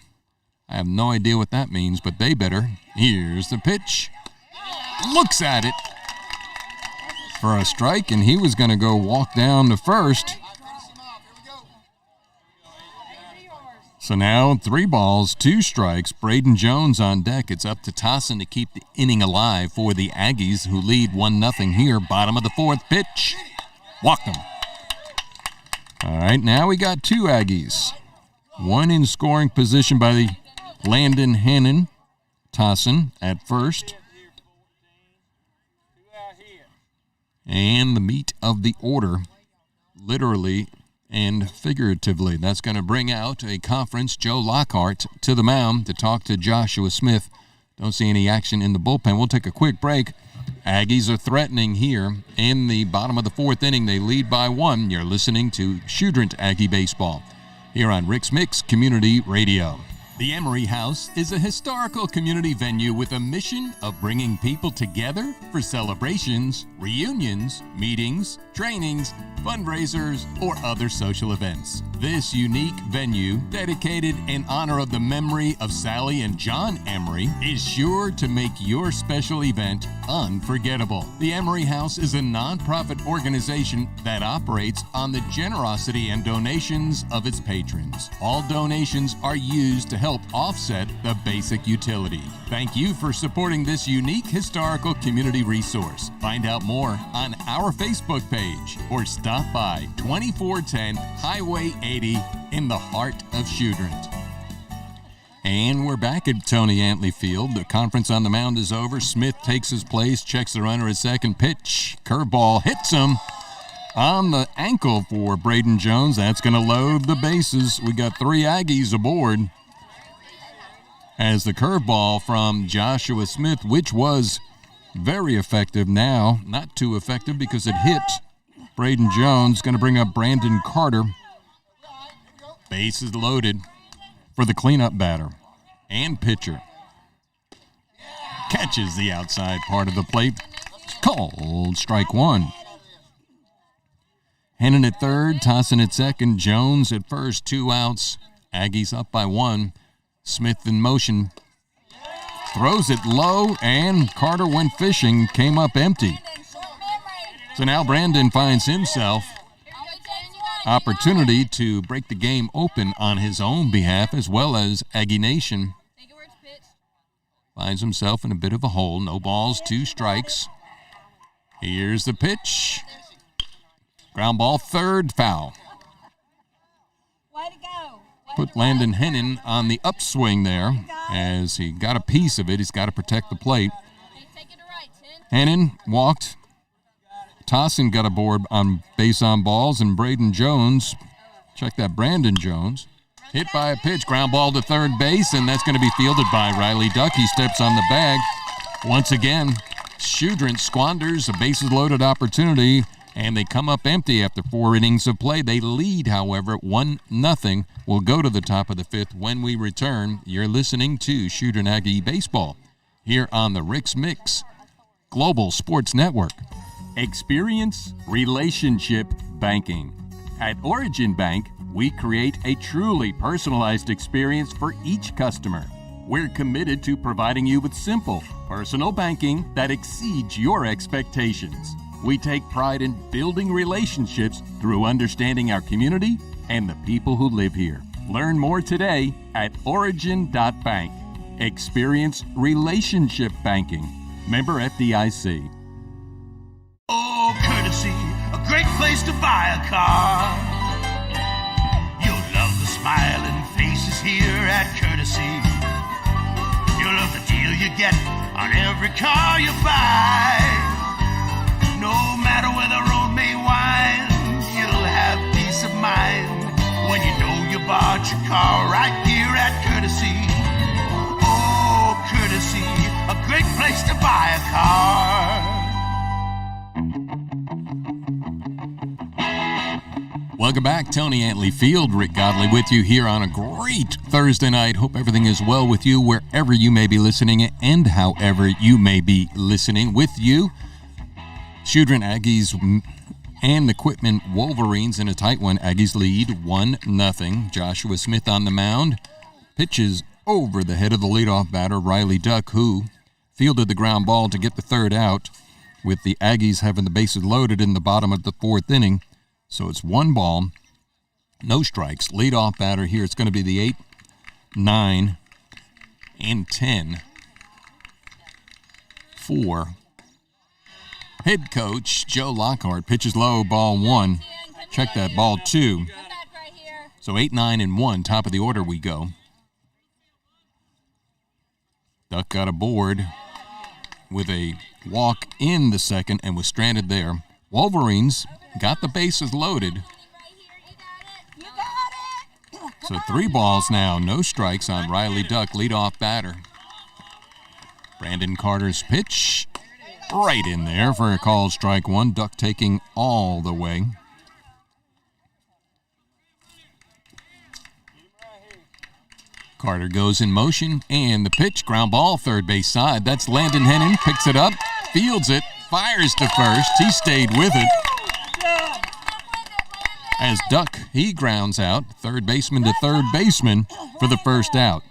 I have no idea what that means, but they better. Here's the pitch. Looks at it for a strike, and he was going to go walk down to first. So now 3 balls, 2 strikes. Braden Jones on deck. It's up to Tossin to keep the inning alive for the Aggies, who lead 1-0 here. Bottom of the 4th pitch. Walked him. All right, now we got 2 Aggies. 1 in scoring position by the Landon Hennon. Tossin at first. And the meat of the order, literally and figuratively. That's going to bring out a conference. Joe Lockhart to the mound to talk to Joshua Smith. Don't see any action in the bullpen. We'll take a quick break. Aggies are threatening here in the bottom of the 4th inning. They lead by 1. You're listening to Choudrant Aggie Baseball here on Rix-Mix Community Radio. The Emery House is a historical community venue with a mission of bringing people together for celebrations, reunions, meetings, trainings, fundraisers, or other social events. This unique venue, dedicated in honor of the memory of Sally and John Emery, is sure to make your special event unforgettable. The Emery House is a nonprofit organization that operates on the generosity and donations of its patrons. All donations are used to help offset the basic utility. Thank you for supporting this unique historical community resource. Find out more on our Facebook page or stop by 2410 Highway 80 in the heart of Choudrant. And we're back at Tony Antley Field. The conference on the mound is over. Smith takes his place, checks the runner at second. Pitch, curveball hits him on the ankle for Braden Jones. That's going to load the bases. We got 3 Aggies aboard. As the curveball from Joshua Smith, which was very effective, now not too effective because it hit Braden Jones. Going to bring up Brandon Carter. Bases loaded for the cleanup batter and pitcher. Catches the outside part of the plate. It's called strike 1. Hennon at third, Tossin at second, Jones at first, 2 outs. Aggies up by 1. Smith in motion. Throws it low, and Carter went fishing, came up empty. So now Brandon finds himself opportunity to break the game open on his own behalf, as well as Aggie Nation. Finds himself in a bit of a hole. No balls, 2 strikes. Here's the pitch. Ground ball, third, foul. Way to go. Put Landon Hennon on the upswing there as he got a piece of it. He's got to protect the plate. Hennon walked. Tossin got aboard on base on balls, and Braden Jones, check that, Brandon Jones, hit by a pitch, ground ball to third base, and that's going to be fielded by Riley Duck. He steps on the bag. Once again, Choudrant squanders a bases-loaded opportunity, and they come up empty after 4 innings of play. They lead, however, 1-0. We'll go to the top of the 5th when we return. You're listening to Choudrant Aggie Baseball here on the Rix-Mix Global Sports Network. Experience relationship banking. At Origin Bank, we create a truly personalized experience for each customer. We're committed to providing you with simple, personal banking that exceeds your expectations. We take pride in building relationships through understanding our community and the people who live here. Learn more today at origin.bank. Experience relationship banking. Member FDIC. Oh, courtesy, a great place to buy a car. You'll love the smiling faces here at Courtesy. You'll love the deal you get on every car you buy. No matter where the road may wind, you'll have peace of mind when you know you bought your car right here at Courtesy. Oh, Courtesy, a great place to buy a car. Welcome back. Tony Antley Field, Rick Godley with you here on a great Thursday night. Hope everything is well with you wherever you may be listening and however you may be listening. With you, Choudrant Aggies and the Quitman Wolverines in a tight one. Aggies lead 1-0. Joshua Smith on the mound. Pitches over the head of the leadoff batter, Riley Duck, who fielded the ground ball to get the third out, with the Aggies having the bases loaded in the bottom of the 4th inning. So it's 1 ball, no strikes. Leadoff batter here, it's going to be the 8, 9, and 10 for head coach Joe Lockhart. Pitches low, ball 1. Check that, ball 2. So 8, 9, and 1, top of the order we go. Duck got aboard with a walk in the 2nd and was stranded there. Wolverines got the bases loaded. So 3 balls now, no strikes on Riley Duck, leadoff batter. Brandon Carter's pitch right in there for a called strike 1. Duck taking all the way. Carter goes in motion, and the pitch, ground ball, third base side. That's Landon Hennon, picks it up, fields it, fires to first. He stayed with it. As Duck, he grounds out, third baseman to third baseman for the first out.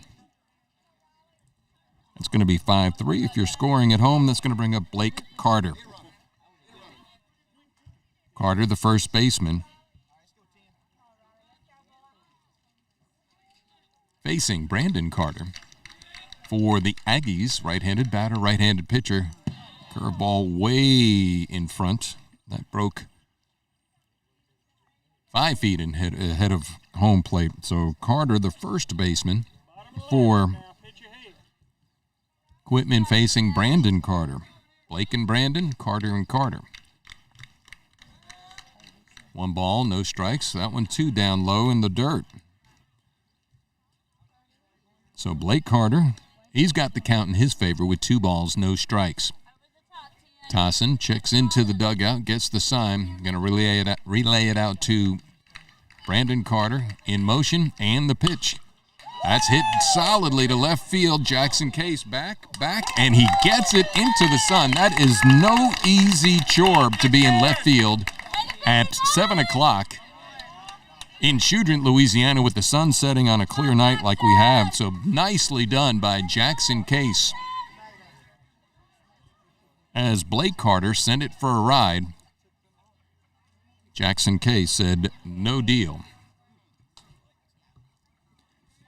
It's going to be 5-3. If you're scoring at home, that's going to bring up Blake Carter. Carter, the first baseman, facing Brandon Carter. For the Aggies, right-handed batter, right-handed pitcher. Curveball way in front. That broke 5 feet ahead of home plate. So Carter, the first baseman for Quitman, facing Brandon Carter. Blake and Brandon, Carter and Carter. 1 ball, no strikes. That one 2 down low in the dirt. So Blake Carter, he's got the count in his favor with 2 balls, no strikes. Tossin checks into the dugout, gets the sign. Going to relay it out to Brandon Carter in motion, and the pitch. That's hit solidly to left field. Jackson Case back, and he gets it into the sun. That is no easy chore to be in left field at 7 o'clock in Choudrant, Louisiana, with the sun setting on a clear night like we have. So nicely done by Jackson Case. As Blake Carter sent it for a ride, Jackson Case said, no deal.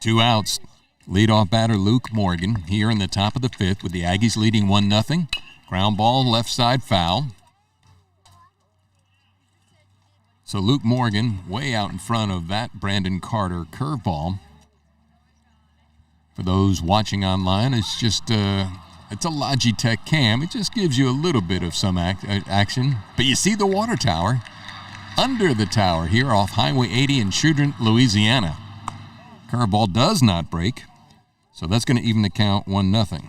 2 outs. Leadoff batter Luke Morgan here in the top of the 5th with the Aggies leading 1-0. Ground ball, left side foul. So Luke Morgan way out in front of that Brandon Carter curveball. For those watching online, it's just It's a Logitech cam. It just gives you a little bit of some action. But you see the water tower under the tower here off Highway 80 in Choudrant, Louisiana. Curveball does not break, so that's going to even the count 1-0.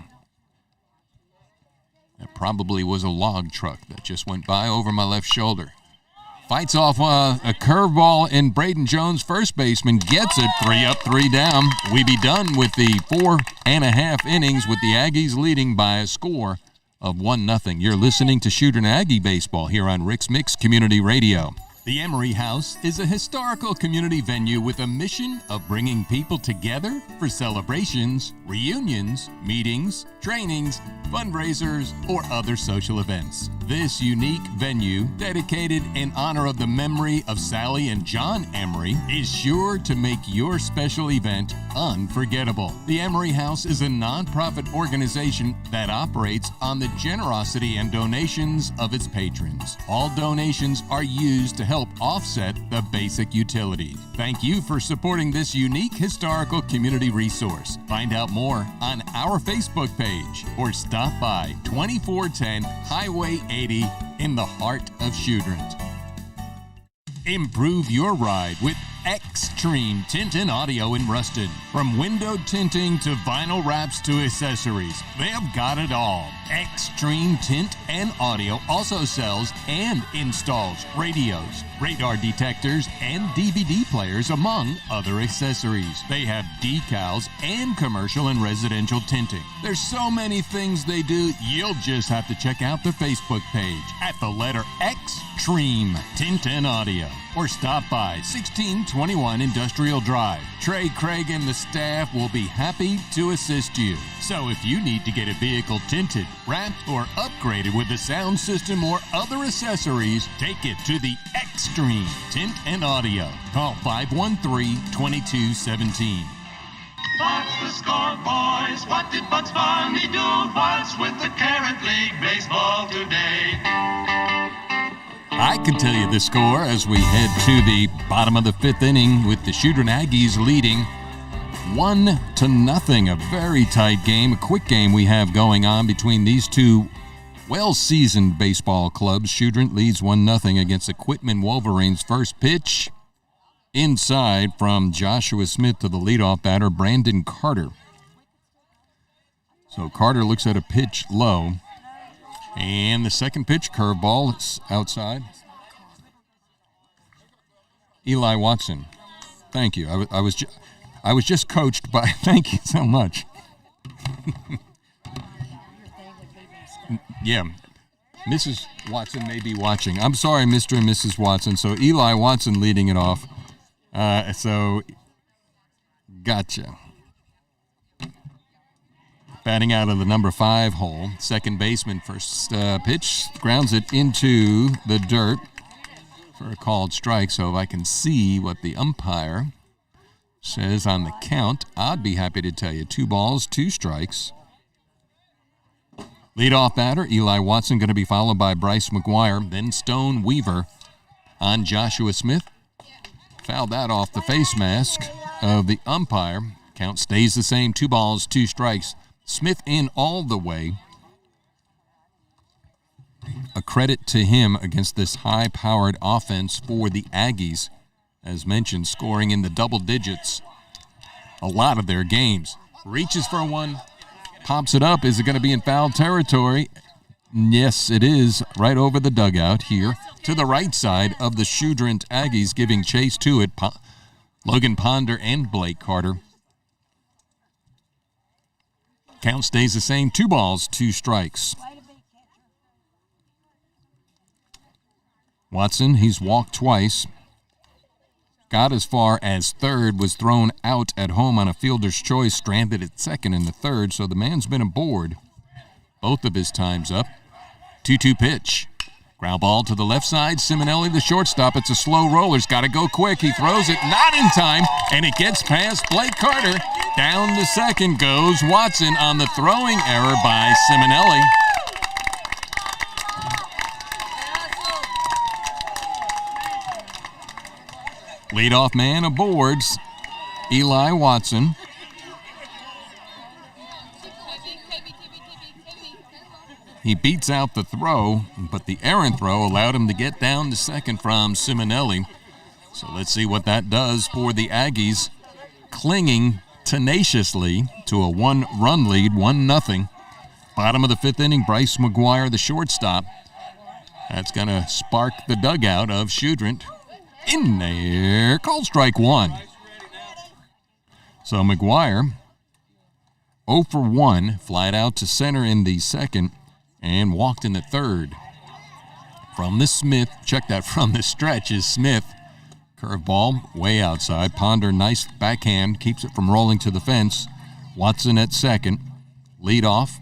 That probably was a log truck that just went by over my left shoulder. Fights off a curveball, and Braden Jones, first baseman, gets it 3 up, 3 down. We be done with the 4.5 innings with the Aggies leading by a score of 1-0. You're listening to Choudrant Aggie Baseball here on Rix-Mix Community Radio. The Emery House is a historical community venue with a mission of bringing people together for celebrations, reunions, meetings, trainings, fundraisers, or other social events. This unique venue, dedicated in honor of the memory of Sally and John Emery, is sure to make your special event unforgettable. The Emery House is a non-profit organization that operates on the generosity and donations of its patrons. All donations are used to help offset the basic utilities. Thank you for supporting this unique historical community resource. Find out more on our Facebook page or stop by 2410 Highway 80 in the heart of Choudrant. Improve your ride with Extreme Tint and Audio in Ruston. From window tinting to vinyl wraps to accessories, they've got it all. Extreme Tint and Audio also sells and installs radios, radar detectors, and DVD players, among other accessories. They have decals and commercial and residential tinting. There's so many things they do, you'll just have to check out their Facebook page at the letter Extreme Tint and Audio, or stop by 1621 Industrial Drive. Trey, Craig, and the staff will be happy to assist you. So if you need to get a vehicle tinted, wrapped, or upgraded with a sound system or other accessories, take it to the Extreme Tint and Audio. Call 513-2217. What's the score, boys? What did Bugs Bunny do? What's with the Carrot League baseball today? I can tell you the score as we head to the bottom of the 5th inning with the Choudrant Aggies leading 1-0. A very tight game, a quick game we have going on between these two well-seasoned baseball clubs. Choudrant leads 1-0 against the Quitman Wolverines. First pitch inside from Joshua Smith to the leadoff batter, Brandon Carter. So Carter looks at a pitch low. And the second pitch, curveball, it's outside. Eli Watson. Thank you. I was just coached by. Thank you so much. Yeah, Mrs. Watson may be watching. I'm sorry, Mr. and Mrs. Watson. So Eli Watson leading it off. So gotcha. Batting out of the number 5 hole, second baseman, first pitch, grounds it into the dirt for a called strike. So if I can see what the umpire says on the count, I'd be happy to tell you. 2 balls, 2 strikes. Leadoff batter, Eli Watson, going to be followed by Bryce McGuire, then Stone Weaver on Joshua Smith. Fouled that off the face mask of the umpire. Count stays the same, 2 balls, 2 strikes. Smith in all the way. A credit to him against this high-powered offense for the Aggies. As mentioned, scoring in the double digits a lot of their games. Reaches for one, pops it up. Is it going to be in foul territory? Yes, it is. Right over the dugout here to the right side of the Choudrant Aggies, giving chase to it. Logan Ponder and Blake Carter. Count stays the same, 2 balls, 2 strikes. Watson, he's walked twice. Got as far as third, was thrown out at home on a fielder's choice, stranded at second in the third, so the man's been aboard. Both of his times up. 2-2 pitch. Ground ball to the left side. Simonelli, the shortstop. It's a slow roller. He's got to go quick. He throws it not in time, and it gets past Blake Carter. Down to second goes Watson on the throwing error by Simonelli. Leadoff man aboards Eli Watson. He beats out the throw, but the errant throw allowed him to get down to second from Simonelli. So let's see what that does for the Aggies, clinging tenaciously to a one-run lead, 1-0. Bottom of the fifth inning, Bryce McGuire, the shortstop. That's going to spark the dugout of Choudrant. In there, called strike one. So McGuire, 0 for 1, flied out to center in the second and walked in the third. From the Smith, check that, from the stretch is Smith. Curveball way outside. Ponder, nice backhand, keeps it from rolling to the fence. Watson at second. Lead off,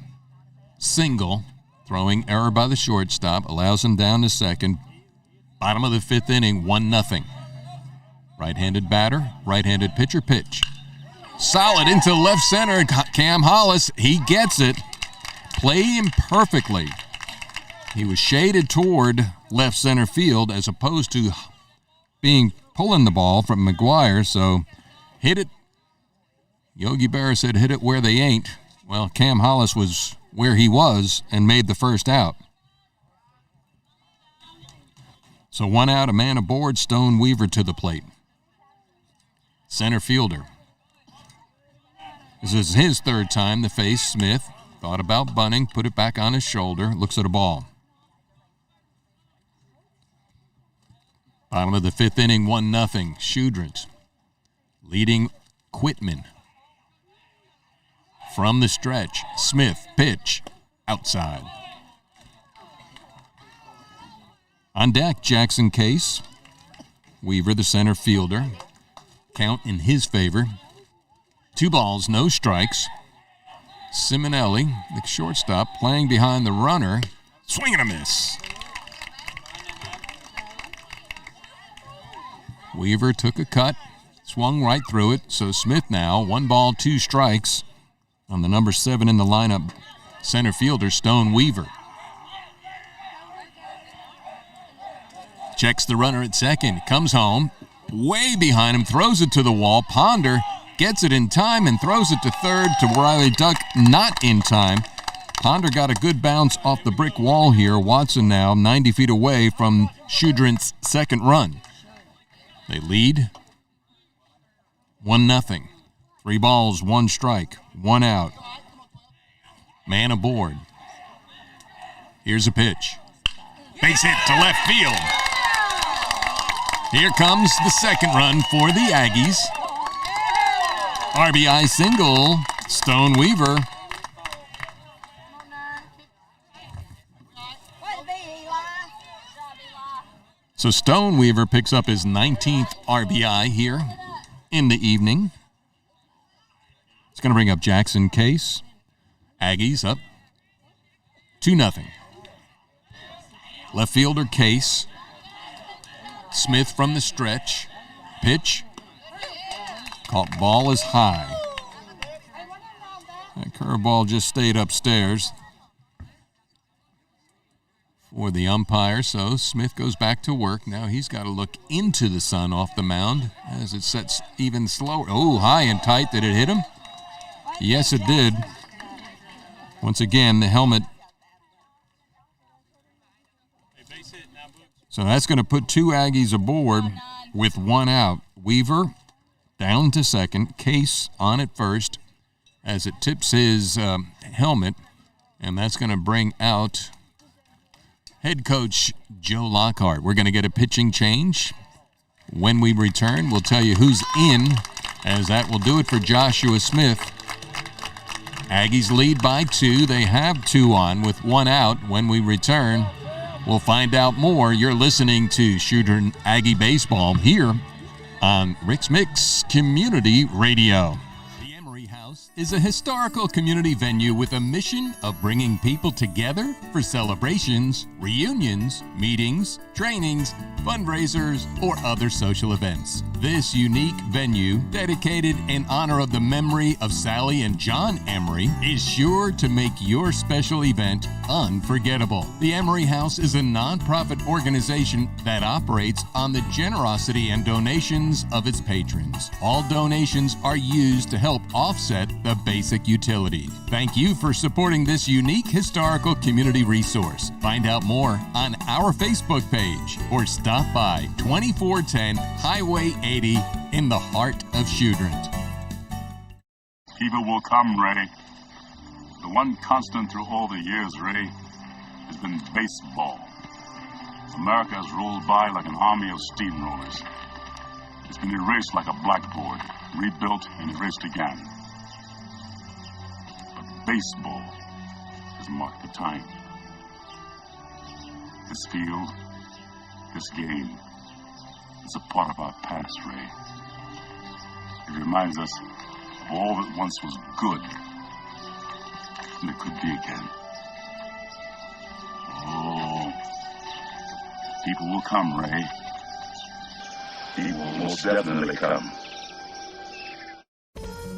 single. Throwing error by the shortstop, allows him down to second. Bottom of the fifth inning, 1-0. Right-handed batter, right-handed pitcher, pitch. Solid into left center, Cam Hollis, he gets it. Play him perfectly. He was shaded toward left center field as opposed to pulling the ball from McGuire, so hit it. Yogi Berra said hit it where they ain't. Well, Cam Hollis was where he was and made the first out. So 1 out, a man aboard, Stone Weaver to the plate. Center fielder. This is his third time to face Smith. Thought about bunting, put it back on his shoulder, looks at a ball. Bottom of the fifth inning, 1-0. Choudrant leading Quitman. From the stretch, Smith, pitch, outside. On deck, Jackson Case. Weaver, the center fielder. Count in his favor. 2 balls, no strikes. Simonelli, the shortstop, playing behind the runner. Swing and a miss. Weaver took a cut, swung right through it. So Smith now, 1 ball, 2 strikes. On the number 7 in the lineup, center fielder Stone Weaver. Checks the runner at second, comes home, way behind him, throws it to the wall. Ponder gets it in time and throws it to third to Riley Duck, not in time. Ponder got a good bounce off the brick wall here. Watson now 90 feet away from Choudrant's second run. They lead 1-0. 3 balls, 1 strike, 1 out. Man aboard. Here's a pitch. Base hit to left field. Here comes the second run for the Aggies. RBI single, Stone Weaver. So Stone Weaver picks up his 19th RBI here in the evening. It's going to bring up Jackson Case. Aggies up 2-0. Left fielder Case. Smith from the stretch. Pitch. Caught ball is high. That curveball just stayed upstairs for the umpire. So Smith goes back to work. Now he's got to look into the sun off the mound as it sets even slower. Oh, high and tight. Did it hit him? Yes, it did. Once again, the helmet. So that's going to put 2 Aggies aboard with 1 out. Weaver down to second. Case on at first as it tips his helmet. And that's going to bring out head coach Joe Lockhart. We're going to get a pitching change. When we return, we'll tell you who's in, as that will do it for Joshua Smith. Aggies lead by 2. They have 2 on with 1 out. When we return, we'll find out more. You're listening to Choudrant Aggie Baseball here on Rix-Mix Community Radio. The Emery House is a historical community venue with a mission of bringing people together for celebrations, reunions, meetings, trainings, fundraisers, or other social events. This unique venue, dedicated in honor of the memory of Sally and John Emery, is sure to make your special event unforgettable. The Emery House is a nonprofit organization that operates on the generosity and donations of its patrons. All donations are used to help offset the basic utilities. Thank you for supporting this unique historical community resource. Find out more on our Facebook page or stop by 2410 Highway 80 in the heart of Choudrant. People will come, Ray. The one constant through all the years, Ray, has been baseball. America has rolled by like an army of steamrollers. It's been erased like a blackboard, rebuilt and erased again. But baseball has marked the time. This field, this game, is a part of our past, Ray. It reminds us of all that once was good, and it could be again. Oh, people will come, Ray. People will most definitely come.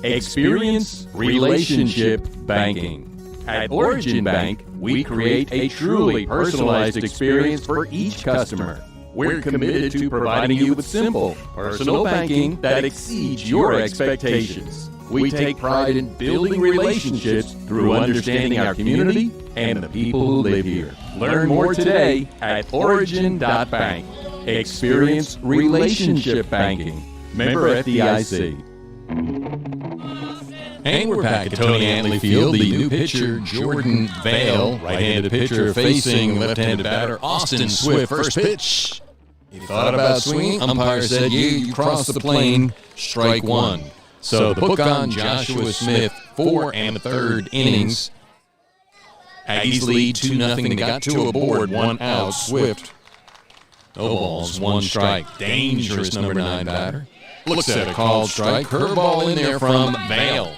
Experience relationship banking. At Origin Bank, we create a truly personalized experience for each customer. We're committed to providing you with simple, personal banking that exceeds your expectations. We take pride in building relationships through understanding our community and the people who live here. Learn more today at origin.bank. Experience relationship banking. Member FDIC. And we're back at Tony Antley Field. The new pitcher, Jordan Vale, right-handed pitcher facing left-handed batter, Austin Swift. First pitch. He thought about swinging. Umpire said, you crossed the plane, strike one. So the book on Joshua Smith, 4 1/3 innings. Aggies lead 2-0. They got 2 aboard, 1 out. Swift. No balls, 1 strike. Dangerous number 9 batter. Looks at a called strike. Curveball in there from Vale.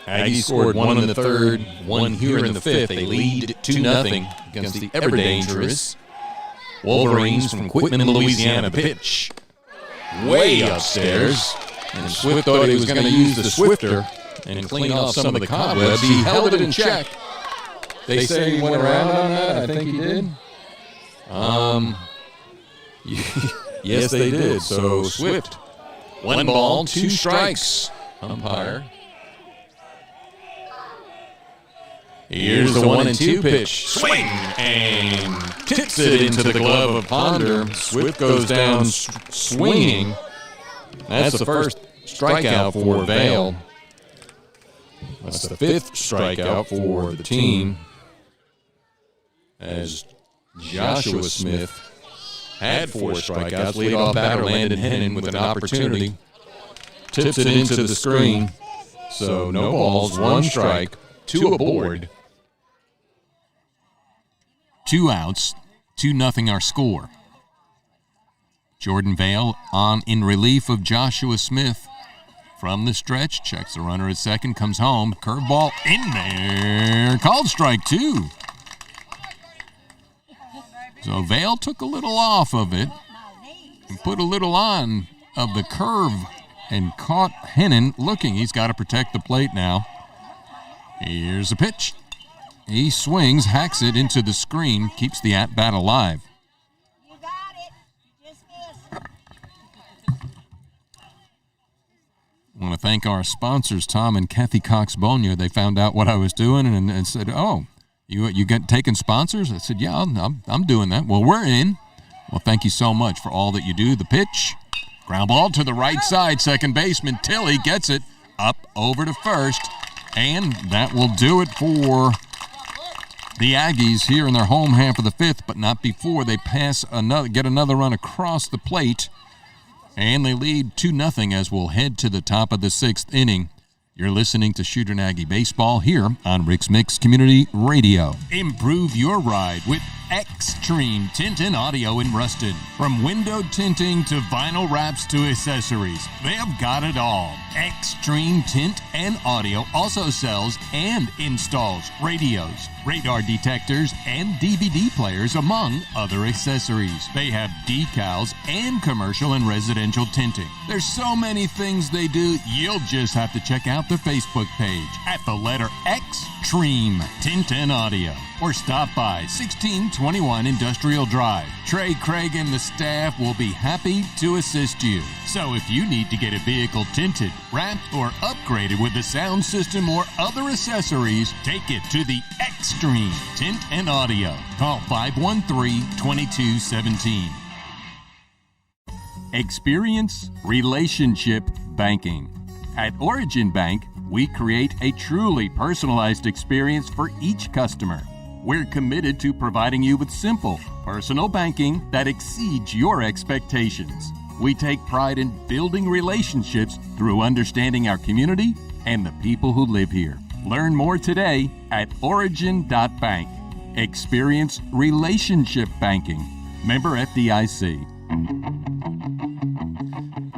Aggies scored 1 in the 3rd, 1 here in the 5th. They lead 2-0 against the ever-dangerous Wolverines from Quitman, Louisiana. Pitch way upstairs, and Swift thought he was going to use the Swifter and clean off some of the cobwebs. He held it in check. They say he went around on that. I think he did. Yes, they did. So Swift, 1 ball, 2 strikes. Umpire. Here's the 1-2 pitch. Swing! And tips it into the glove of Ponder. Swift goes down swinging. That's the first strikeout for Vale. That's the 5th strikeout for the team. As Joshua Smith had 4 strikeouts. Leadoff batter Landon Hennon with an opportunity. Tips it into the screen. So no balls, 1 strike, 2 aboard. 2 outs, 2-0 our score. Jordan Vale on in relief of Joshua Smith. From the stretch, checks the runner at second, comes home. Curveball in there. Called strike 2. So Vale took a little off of it and put a little on of the curve and caught Hennon looking. He's got to protect the plate now. Here's a pitch. He swings, hacks it into the screen, keeps the at-bat alive. You got it. You just missed. I want to thank our sponsors, Tom and Kathy Cox-Bonnier. They found out what I was doing and said, oh, you get taking sponsors? I said, yeah, I'm doing that. Well, we're in. Well, thank you so much for all that you do. The pitch, ground ball to the right side. Second baseman Tilley gets it up over to first. And that will do it for the Aggies here in their home half of the 5th, but not before they get another run across the plate. And they lead 2-0 as we'll head to the top of the 6th inning. You're listening to Choudrant Aggie Baseball here on Rix-Mix Community Radio. Improve your ride with Extreme Tint and Audio in Ruston. From window tinting to vinyl wraps to accessories, they've got it all. Extreme Tint and Audio also sells and installs radios, radar detectors, and DVD players, among other accessories. They have decals and commercial and residential tinting. There's so many things they do, you'll just have to check out the Facebook page at the letter Extreme Tint and Audio, or stop by 1621 Industrial Drive. Trey, Craig, and the staff will be happy to assist you. So if you need to get a vehicle tinted, wrapped, or upgraded with a sound system or other accessories, take it to the Extreme Tint and Audio. Call 513-2217. Experience relationship banking. At Origin Bank, we create a truly personalized experience for each customer. We're committed to providing you with simple, personal banking that exceeds your expectations. We take pride in building relationships through understanding our community and the people who live here. Learn more today at origin.bank. Experience relationship banking. Member FDIC.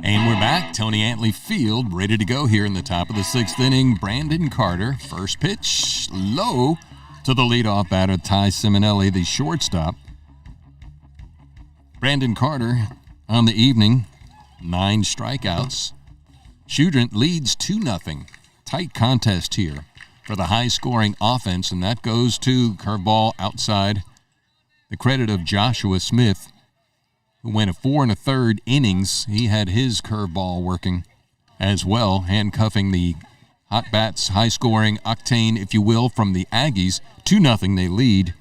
And we're back. Tony Antley Field ready to go here in the top of the sixth inning. Brandon Carter, first pitch, low to the leadoff batter, Ty Simonelli, the shortstop. Brandon Carter on the evening, 9 strikeouts. Choudrant leads 2-0. Tight contest here for the high-scoring offense, and that goes to curveball outside. The credit of Joshua Smith, who went a 4 1/3 innings. He had his curveball working as well, handcuffing the hot bats, high-scoring octane, if you will, from the Aggies. 2-0 they lead.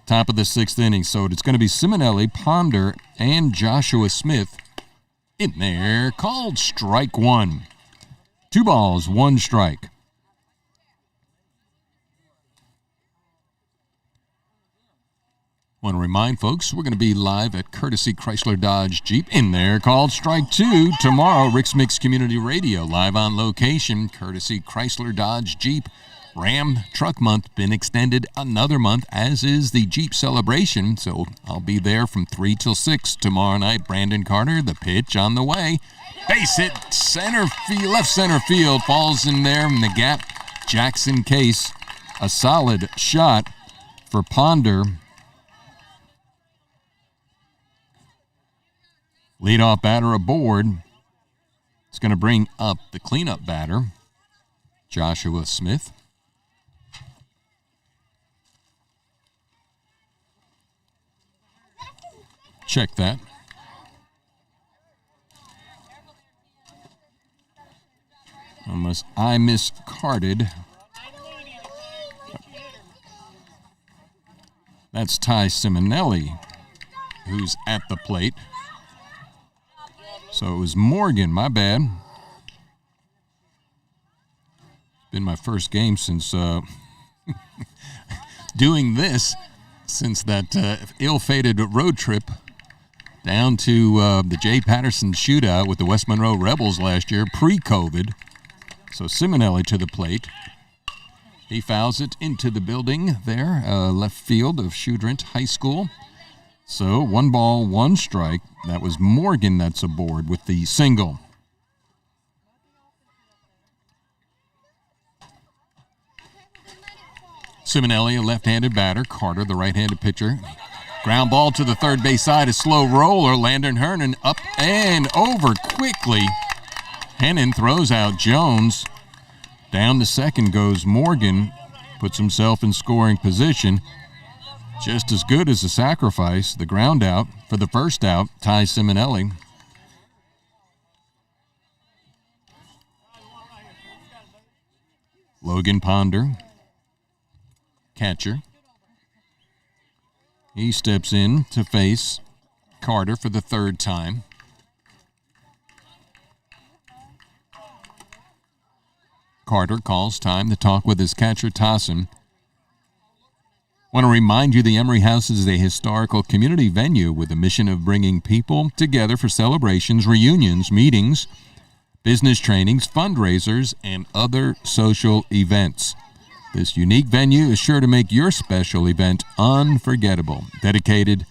Top of the sixth inning. So it's going to be Simonelli, Ponder, and Joshua Smith in there. Called strike one. 2 balls, 1 strike. Want to remind folks, we're going to be live at Courtesy Chrysler Dodge Jeep in there. Called strike 2 tomorrow. Rix-Mix Community Radio live on location. Courtesy Chrysler Dodge Jeep. Ram Truck Month been extended another month, as is the Jeep celebration. So I'll be there from 3 till 6 tomorrow night. Brandon Carter, the pitch on the way. Base hit, center field, left center field, falls in there in the gap. Jackson Case, a solid shot for Ponder. Leadoff batter aboard. It's going to bring up the cleanup batter, Joshua Smith. Check that. Unless I miscarded. That's Ty Simonelli, who's at the plate. So it was Morgan, my bad. It's been my first game since doing this, since that ill-fated road trip down to the Jay Patterson shootout with the West Monroe Rebels last year, pre-COVID. So Simonelli to the plate. He fouls it into the building there, left field of Choudrant High School. So 1 ball, 1 strike. That was Morgan that's aboard with the single. Simonelli, a left-handed batter. Carter, the right-handed pitcher. Ground ball to the third base side, a slow roller. Landon Hernan up and over quickly. Hennon throws out Jones. Down to second goes Morgan. Puts himself in scoring position. Just as good as a sacrifice, the ground out for the first out, Ty Simonelli. Logan Ponder, catcher. He steps in to face Carter for the 3rd time. Carter calls time to talk with his catcher, Tossin. Want to remind you the Emery House is a historical community venue with a mission of bringing people together for celebrations, reunions, meetings, business trainings, fundraisers, and other social events. This unique venue is sure to make your special event unforgettable. Dedicated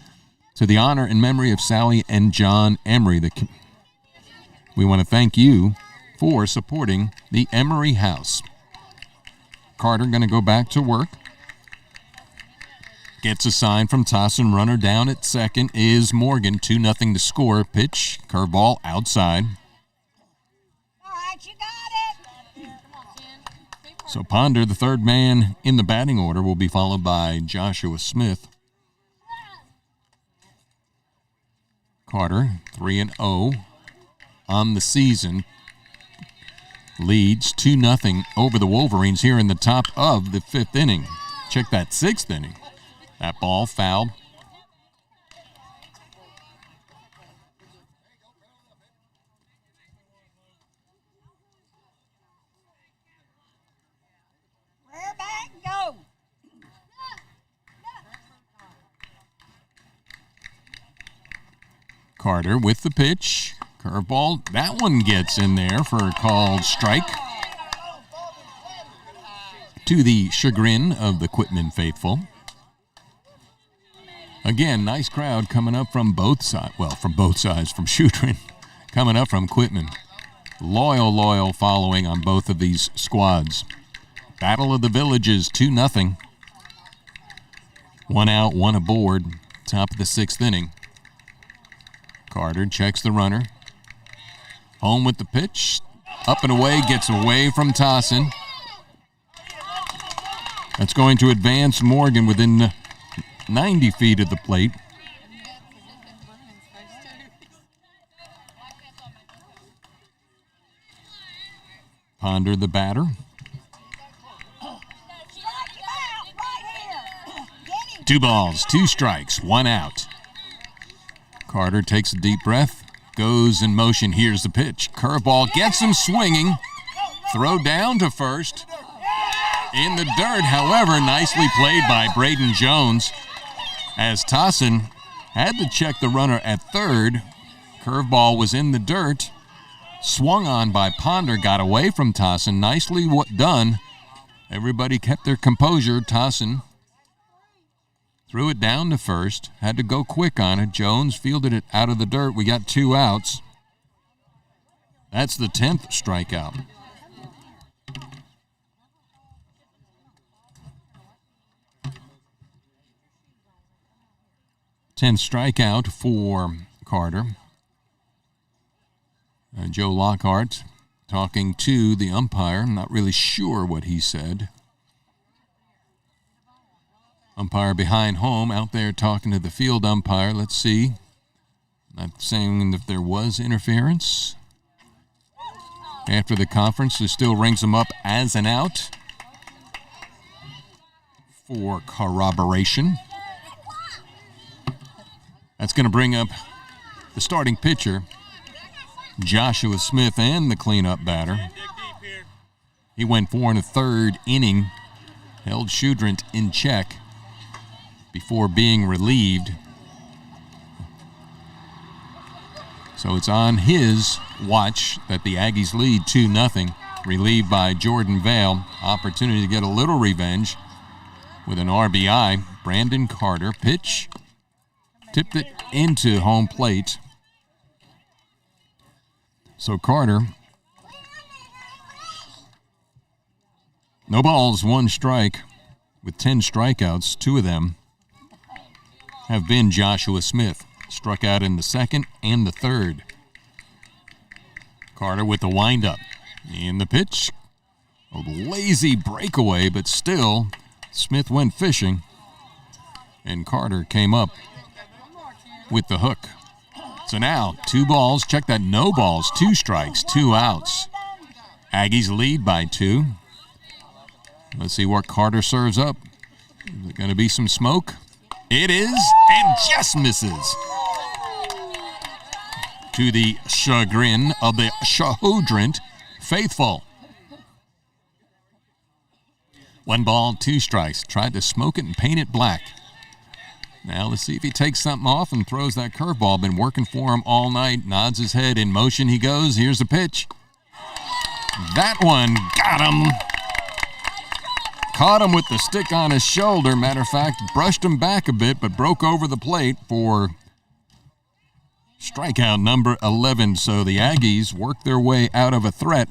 to the honor and memory of Sally and John Emery. We want to thank you for supporting the Emery House. Carter going to go back to work. Gets a sign from Tossin. Runner down at second is Morgan. 2-0 to score. Pitch, curveball outside. All right, you got it. So Ponder, the third man in the batting order, will be followed by Joshua Smith. Carter, 3-0 on the season. Leads 2-0 over the Wolverines here in the top of the fifth inning. Check that sixth inning. That ball fouled. Rear back, go. Carter with the pitch. Curveball. That one gets in there for a called strike. To the chagrin of the Quitman faithful. Again, nice crowd coming up from both sides. Well, from both sides, from Choudrant, coming up from Quitman. Loyal following on both of these squads. Battle of the Villages, 2-0. 1 out, 1 aboard. Top of the sixth inning. Carter checks the runner. Home with the pitch. Up and away, gets away from Tossin. That's going to advance Morgan within 90 feet of the plate. Ponder the batter. Two balls, 2 strikes, 1 out. Carter takes a deep breath, goes in motion. Here's the pitch. Curveball gets him swinging. Throw down to first. In the dirt, however, nicely played by Braden Jones. As Tossin had to check the runner at third. Curveball was in the dirt. Swung on by Ponder, got away from Tossin. Nicely done. Everybody kept their composure. Tossin threw it down to first. Had to go quick on it. Jones fielded it out of the dirt. We got 2 outs. That's the 10th strikeout. Strikeout for Carter. Joe Lockhart talking to the umpire. I'm not really sure what he said. Umpire behind home out there talking to the field umpire. Let's see. Not saying if there was interference. After the conference, it still rings him up as an out for corroboration. That's going to bring up the starting pitcher, Joshua Smith, and the cleanup batter. He went 4 1/3 inning, held Choudrant in check before being relieved. So it's on his watch that the Aggies lead 2-0, relieved by Jordan Vale. Opportunity to get a little revenge with an RBI. Brandon Carter, pitch. Tipped it into home plate. So Carter, no balls, 1 strike with 10 strikeouts. 2 of them have been Joshua Smith. Struck out in the second and the third. Carter with the windup. In the pitch, a lazy breakaway, but still Smith went fishing. And Carter came up with the hook. So now 2 balls. Check that, no balls, 2 strikes, 2 outs. Aggies lead by 2. Let's see what Carter serves up. Is it going to be some smoke? It is, and just misses. To the chagrin of the Choudrant faithful. 1 ball, 2 strikes. Tried to smoke it and paint it black. Now let's see if he takes something off and throws that curveball. Been working for him all night. Nods his head. In motion he goes. Here's the pitch. That one got him. caught him with the stick on his shoulder. Matter of fact, brushed him back a bit, but broke over the plate for strikeout number 11. So the Aggies work their way out of a threat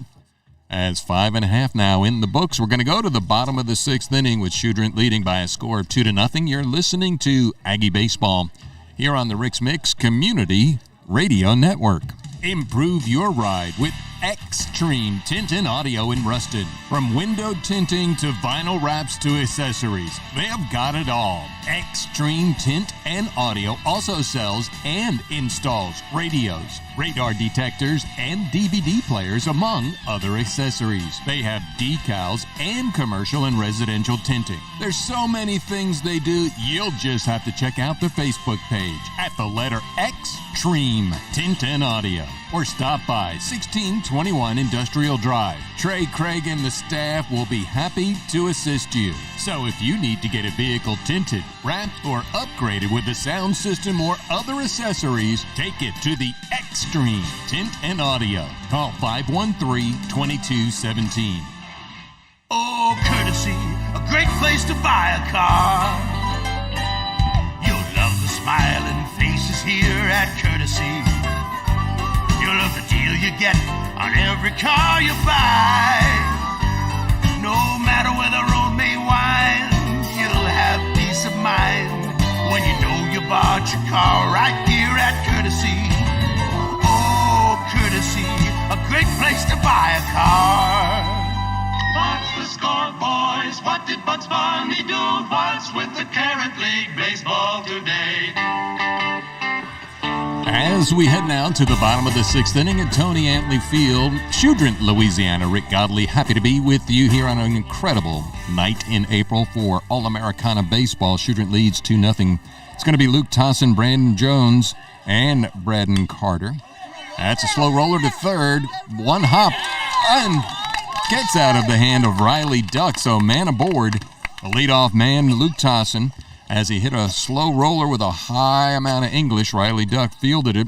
as 5.5 now in the books. We're going to go to the bottom of the 6th inning with Choudrant leading by a score of 2-0. You're listening to Aggie Baseball here on the Rix-Mix Community Radio Network. Improve your ride with Extreme Tint and Audio in Ruston. From window tinting to vinyl wraps to accessories, they have got it all. Extreme Tint and Audio also sells and installs radios, radar detectors, and DVD players, among other accessories. They have decals and commercial and residential tinting. There's so many things they do, you'll just have to check out their Facebook page at the letter Extreme Tint and Audio, or stop by 1621 Industrial Drive. Trey, Craig, and the staff will be happy to assist you. So if you need to get a vehicle tinted, wrapped, or upgraded with a sound system or other accessories, take it to the Extreme Tint and Audio. Call 513-2217. Oh, Courtesy, a great place to buy a car. You'll love the smiling faces here at Courtesy. You'll love the deal you get on every car you buy. No matter where the road may wind, you'll have peace of mind when you know you bought your car right here at Courtesy. Oh, Courtesy, a great place to buy a car. What's the score, boys? What did Bugs Bunny do? What's with the Carrot League baseball today? As we head now to the bottom of the 6th inning at Tony Antley Field, Choudrant, Louisiana, Rick Godley, happy to be with you here on an incredible night in April for All-Americana Baseball. Choudrant leads 2-0. It's going to be Luke Tossin, Brandon Jones, and Braden Carter. That's a slow roller to third. One hop and gets out of the hand of Riley Duck. So man aboard, the leadoff man, Luke Tossin, as he hit a slow roller with a high amount of English. Riley Duck fielded it,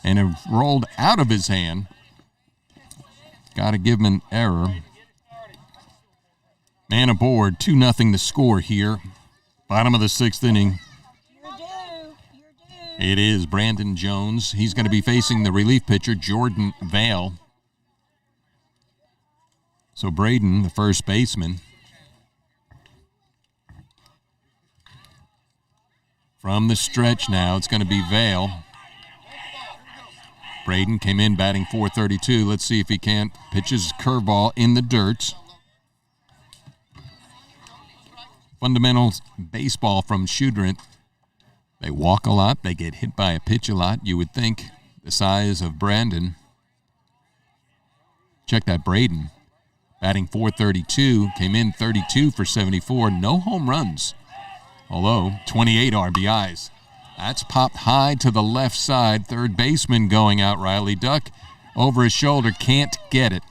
and it rolled out of his hand. Got to give him an error. Man aboard, 2-0 the score here. Bottom of the 6th inning. It is Brandon Jones. He's going to be facing the relief pitcher, Jordan Vale. So Braden, the first baseman. From the stretch now, it's going to be Vale. Braden came in batting .432. Let's see if he can't pitch his curveball in the dirt. Fundamentals baseball from Choudrant. They walk a lot. They get hit by a pitch a lot. You would think the size of Brandon. Check that Braden. Batting .432. Came in 32 for 74. No home runs. Although 28 RBIs. That's popped high to the left side. Third baseman going out, Riley Duck. Over his shoulder, can't get it.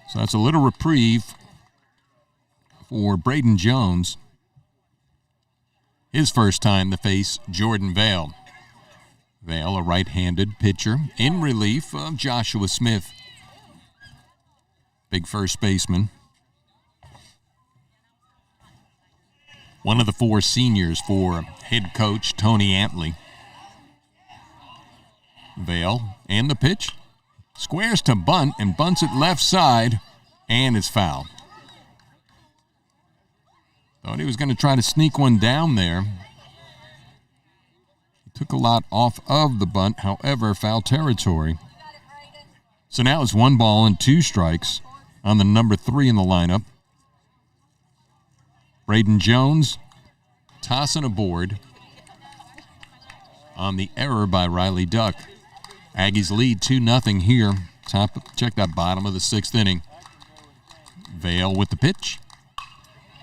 So that's a little reprieve for Braden Jones. His first time to face Jordan Vale. Vale, a right-handed pitcher, in relief of Joshua Smith. Big first baseman. One of the 4 seniors for head coach Tony Antley. Vale, and the pitch. Squares to bunt, and bunts it left side, and it's foul. Thought he was going to try to sneak one down there. He took a lot off of the bunt, however, foul territory. So now it's 1 ball and 2 strikes on the number 3 in the lineup. Braden Jones tossing aboard on the error by Riley Duck. Aggies lead 2-0 here. Check that bottom of the 6th inning. Vale with the pitch.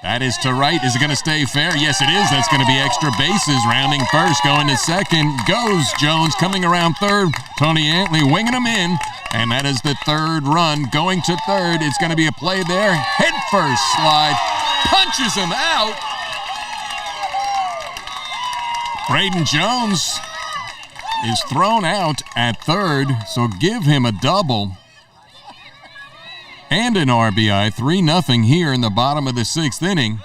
That is to right. Is it going to stay fair? Yes, it is. That's going to be extra bases. Rounding first, going to second. Goes Jones coming around third. Tony Antley winging him in. And that is the 3rd run. Going to third. It's going to be a play there. Head first slide. Punches him out. Braden Jones is thrown out at third, so give him a double. and an RBI. 3-0 here in the bottom of the 6th inning.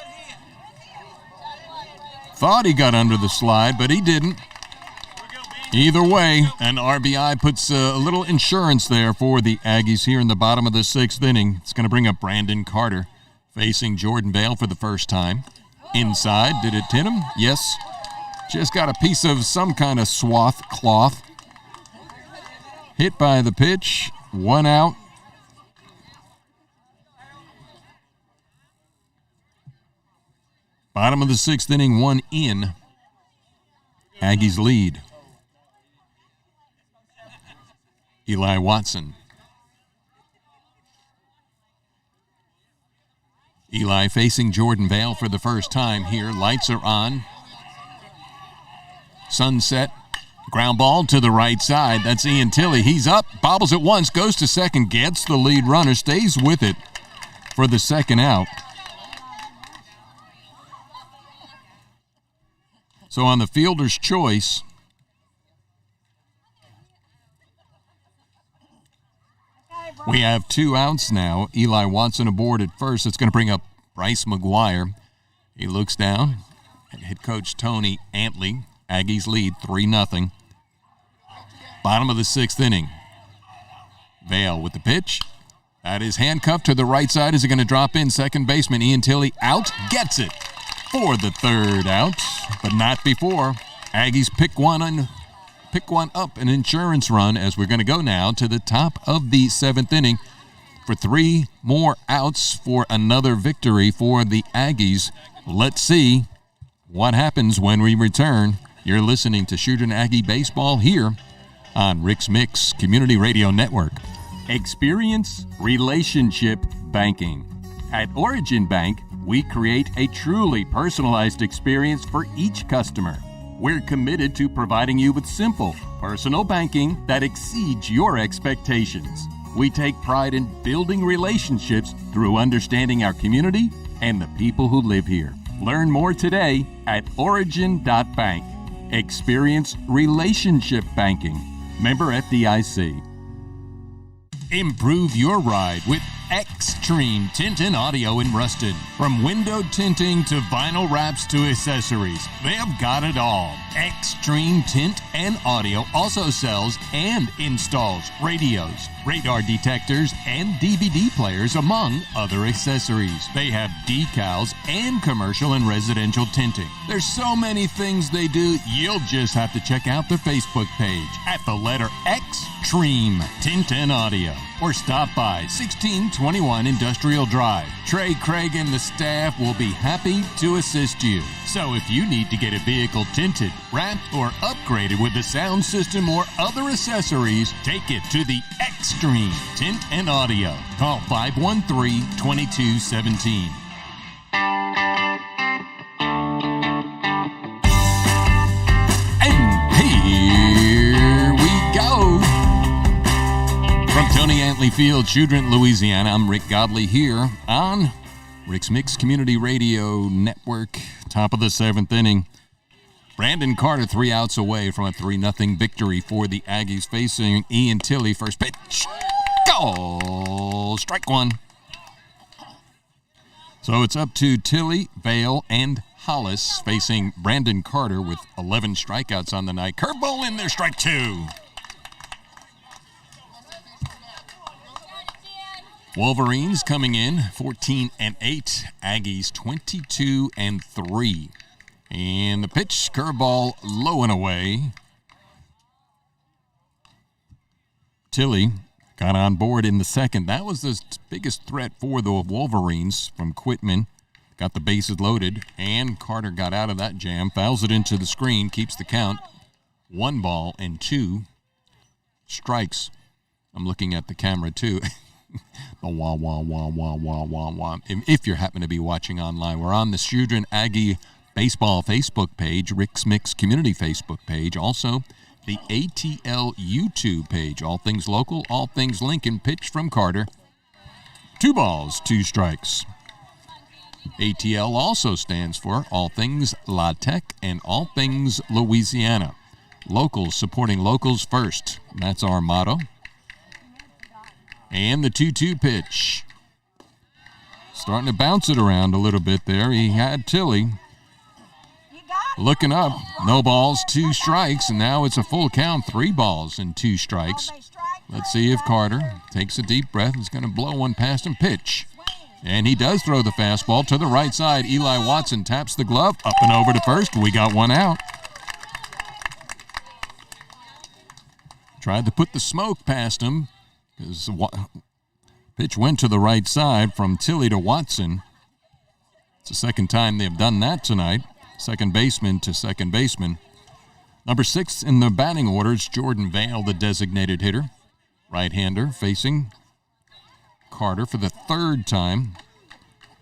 Thought he got under the slide, but he didn't. Either way, an RBI puts a little insurance there for the Aggies here in the bottom of the 6th inning. It's going to bring up Brandon Carter facing Jordan Vale for the first time. Inside, did it hit him? Yes. Just got a piece of some kind of cloth. Hit by the pitch, 1 out. Bottom of the 6th inning, 1 in. Aggies lead. Eli Watson. Eli facing Jordan Vale for the first time here. Lights are on. Sunset. Ground ball to the right side. That's Ian Tilley. He's up, bobbles it once, goes to second, gets the lead runner, stays with it for the second out. So on the fielder's choice, we have 2 outs now. Eli Watson aboard at first. It's going to bring up Bryce McGuire. He looks down at head coach Tony Antley. Aggies lead 3-0. Bottom of the 6th inning. Vale with the pitch. That is handcuffed to the right side. Is it going to drop in? Second baseman Ian Tilley out. Gets it for the 3rd out, but not before. Aggies pick one up, an insurance run, as we're going to go now to the top of the 7th inning for 3 more outs for another victory for the Aggies. Let's see what happens when we return. You're listening to Choudrant Aggie Baseball here on Rix-Mix Community Radio Network. Experience relationship banking. At Origin Bank, we create a truly personalized experience for each customer. We're committed to providing you with simple, personal banking that exceeds your expectations. We take pride in building relationships through understanding our community and the people who live here. Learn more today at origin.bank. Experience relationship banking. Member FDIC. Improve your ride with Extreme Tint and Audio in Ruston. From window tinting to vinyl wraps to accessories, they've got it all. Extreme Tint and Audio also sells and installs radios, radar detectors, and DVD players, among other accessories. They have decals and commercial and residential tinting. There's so many things they do, you'll just have to check out their Facebook page at the letter Extreme Tint and Audio, or stop by 1621 Industrial Drive. Trey Craig and the staff will be happy to assist you. So if you need to get a vehicle tinted, wrapped, or upgraded with a sound system or other accessories, take it to the Extreme Tint and Audio. Call 513-2217. And here we go. From Tony Antley Field, Choudrant, Louisiana, I'm Rick Godley here on Rix-Mix Community Radio Network. Top of the 7th inning. Brandon Carter 3 outs away from a 3-0 victory for the Aggies, facing Ian Tilley. First pitch. Goal. Strike 1. So it's up to Tilley, Vale, and Hollis facing Brandon Carter with 11 strikeouts on the night. Curveball in there, strike 2. Wolverines coming in 14-8. Aggies 22-3. And the pitch, curveball, low and away. Tilley got on board in the second. That was the biggest threat for the Wolverines from Quitman. Got the bases loaded, and Carter got out of that jam. Fouls it into the screen, keeps the count. 1-2 strikes. I'm looking at the camera, too. The wah, wah, wah, wah, wah, wah, wah. If you're happen to be watching online, we're on the Choudrant Aggie Baseball Facebook page, Rix-Mix Community Facebook page, also the ATL YouTube page. All things local, all things Lincoln. Pitch from Carter. 2 balls, 2 strikes. ATL also stands for All Things La Tech and All Things Louisiana. Locals supporting locals first. That's our motto. And the 2-2 pitch. starting to bounce it around a little bit there. He had Tilly looking up. No balls, 2 strikes, and now it's a full count, 3 balls and 2 strikes. Let's see if Carter takes a deep breath. He's going to blow one past him. Pitch. And he does throw the fastball to the right side. Eli Watson taps the glove, up and over to first. We got 1 out. Tried to put the smoke past him because pitch went to the right side from Tilly to Watson. It's the second time they've done that tonight. Second baseman to second baseman. Number 6 in the batting order is Jordan Vale, the designated hitter. Right-hander facing Carter for the 3rd time.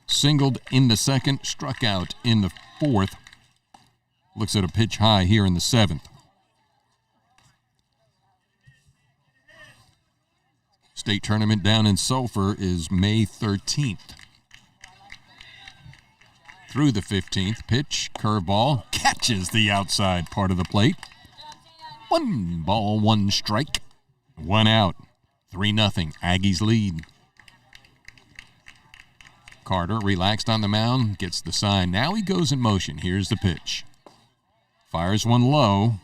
Singled in the 2nd, struck out in the 4th. Looks at a pitch high here in the 7th. State tournament down in Sulphur is May 13th. Through the 15th, pitch, curveball, catches the outside part of the plate. 1 ball, 1 strike, 1 out. 3-0, Aggies lead. Carter relaxed on the mound, gets the sign. Now he goes in motion. Here's the pitch. Fires one low.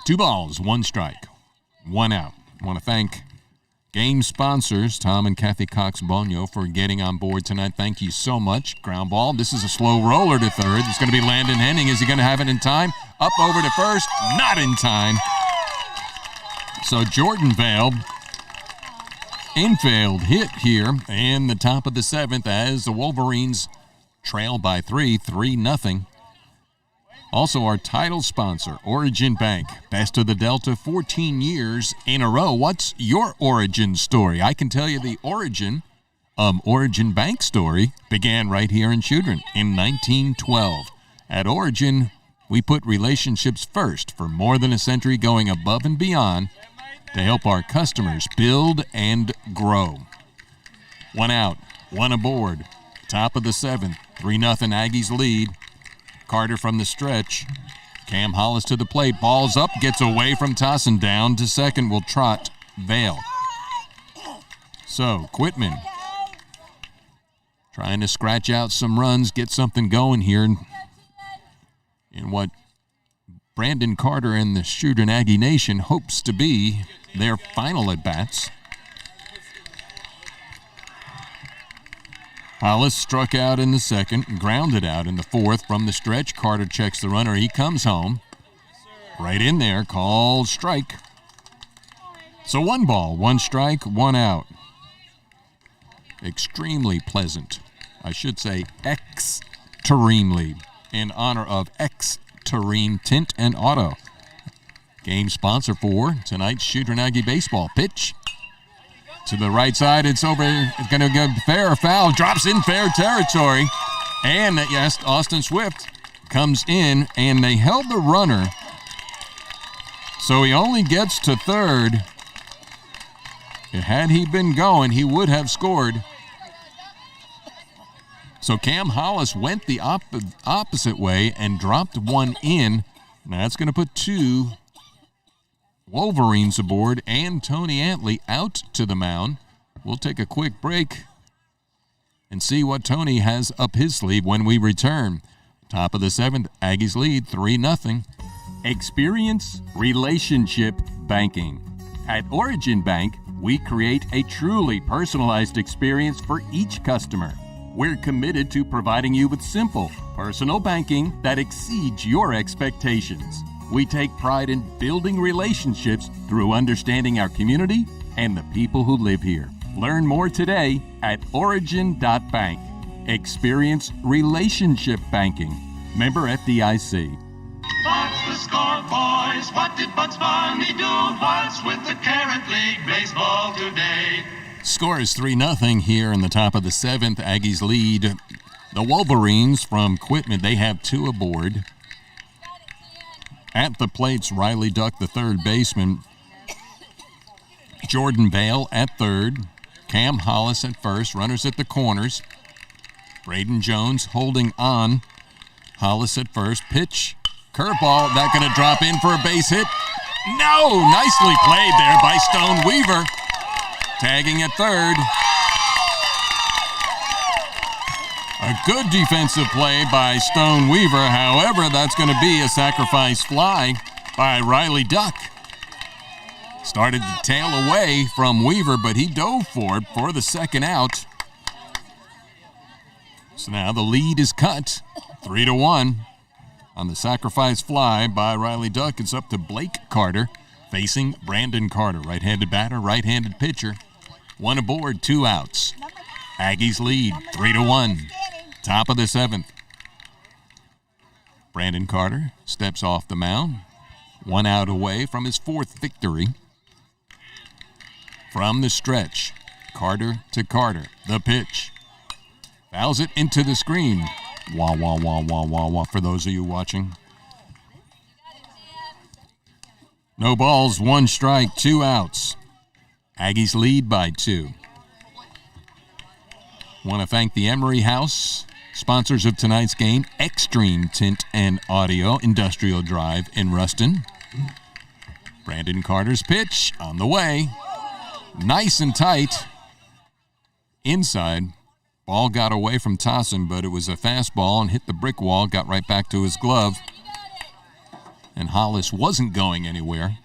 2 balls, 1 strike, 1 out. I want to thank game sponsors, Tom and Kathy Cox-Bonio, for getting on board tonight. Thank you so much. Ground ball. This is a slow roller to third. It's going to be Landon Henning. Is he going to have it in time? Up over to first. Not in time. So Jordan Vale, infield hit here in the top of the 7th as the Wolverines trail by 3-0. Also, our title sponsor, Origin Bank. Best of the Delta, 14 years in a row. What's your origin story? I can tell you the origin Origin Bank story began right here in Choudrant in 1912. At Origin, we put relationships first for more than a century, going above and beyond to help our customers build and grow. 1 out, 1 aboard. Top of the 7th, 3-0 Aggies lead. Carter from the stretch. Cam Hollis to the plate. Ball's up, gets away from Tossin. Down to second will trot Vale. So, Quitman trying to scratch out some runs, get something going here in what Brandon Carter and the Choudrant Aggie Nation hopes to be their final at-bats. Hollis struck out in the 2nd, grounded out in the 4th from the stretch. Carter checks the runner. He comes home. Right in there, called strike. So 1 ball, 1 strike, 1 out. Extremely pleasant. I should say extremely, in honor of Extreme Tint and Auto. Game sponsor for tonight's Choudrant Aggie baseball. Pitch. To the right side, it's over. It's going to go fair or foul. Drops in fair territory. And, yes, Austin Swift comes in, and they held the runner. So he only gets to third. Had he been going, he would have scored. So Cam Hollis went the opposite way and dropped 1 in. Now that's going to put 2 Wolverines aboard and Tony Antley out to the mound. We'll take a quick break and see what Tony has up his sleeve when we return. Top of the 7th, Aggies lead 3-0. Experience relationship banking. At Origin Bank, we create a truly personalized experience for each customer. We're committed to providing you with simple, personal banking that exceeds your expectations. We take pride in building relationships through understanding our community and the people who live here. Learn more today at origin.bank. Experience relationship banking. Member FDIC. What's the score, boys? What did Bugs Bunny do? What's with the Carrot League baseball today? Score is 3-0 here in the top of the 7th. Aggies lead the Wolverines from Quitman. They have 2 aboard. At the plates, Riley Duck, the third baseman. Jordan Vale at third. Cam Hollis at first. Runners at the corners. Braden Jones holding on. Hollis at first. Pitch. Curveball. That going to drop in for a base hit. No! Nicely played there by Stone Weaver. tagging at third. A good defensive play by Stone Weaver. However, that's going to be a sacrifice fly by Riley Duck. Started to tail away from Weaver, but he dove for it for the second out. So now the lead is cut, 3-1. On the sacrifice fly by Riley Duck, it's up to Blake Carter facing Brandon Carter. Right-handed batter, right-handed pitcher. One aboard, 2 outs. Aggies lead, 3-1. Top of the 7th. Brandon Carter steps off the mound. 1 out away from his 4th victory. From the stretch, Carter to Carter. The pitch. Fouls it into the screen. Wah, wah, wah, wah, wah, wah, for those of you watching. No balls, 1 strike, 2 outs. Aggies lead by 2. Want to thank the Emery House, sponsors of tonight's game, Extreme Tint and Audio, Industrial Drive in Ruston. Brandon Carter's pitch on the way. Nice and tight. Inside. Ball got away from Tossin, but it was a fastball and hit the brick wall, got right back to his glove. And Hollis wasn't going anywhere.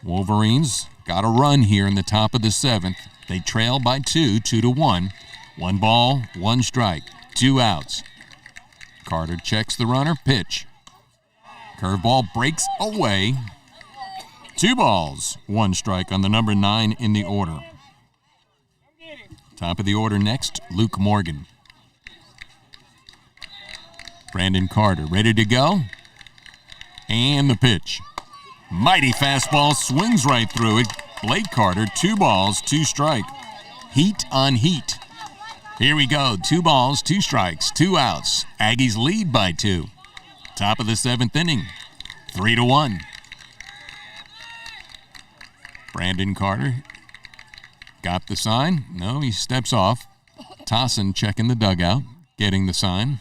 Wolverines got a run here in the top of the 7th. They trail by 2, 2-1. 1 ball, 1 strike, 2 outs. Carter checks the runner, pitch. Curveball breaks away. 2 balls, 1 strike on the number 9 in the order. Top of the order next, Luke Morgan. Brandon Carter ready to go. And the pitch. Mighty fastball swings right through it. Blake Carter, 2 balls, 2 strike. Heat on heat. Here we go. 2 balls, 2 strikes, 2 outs. Aggies lead by 2. Top of the 7th inning. 3-1. Brandon Carter got the sign. No, he steps off. Tossin checking the dugout, getting the sign.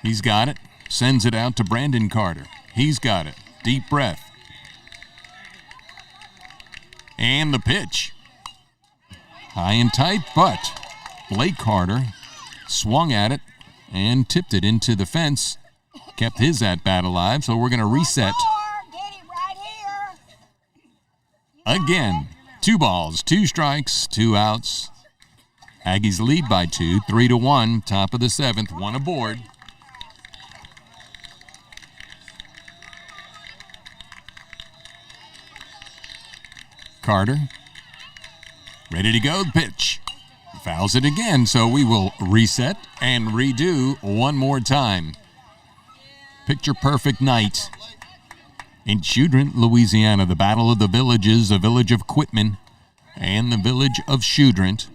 He's got it. Sends it out to Brandon Carter. He's got it. Deep breath. And the pitch. High and tight, but Blake Carter swung at it and tipped it into the fence. Kept his at-bat alive, so we're going to reset. Again, 2 balls, 2 strikes, 2 outs. Aggies lead by 2, 3-1, top of the 7th, 1 aboard. Carter, ready to go, pitch. Fouls it again, so we will reset and redo 1 more time. Picture perfect night in Choudrant, Louisiana, the battle of the villages, the village of Quitman and the village of Choudrant.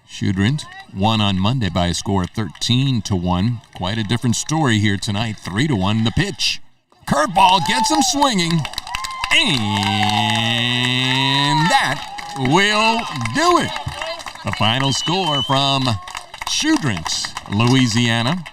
Choudrant won on Monday by a score of 13-1. Quite a different story here tonight, 3-1. The pitch. Curveball gets him swinging. And that will do it. The final score from Choudrant, Louisiana.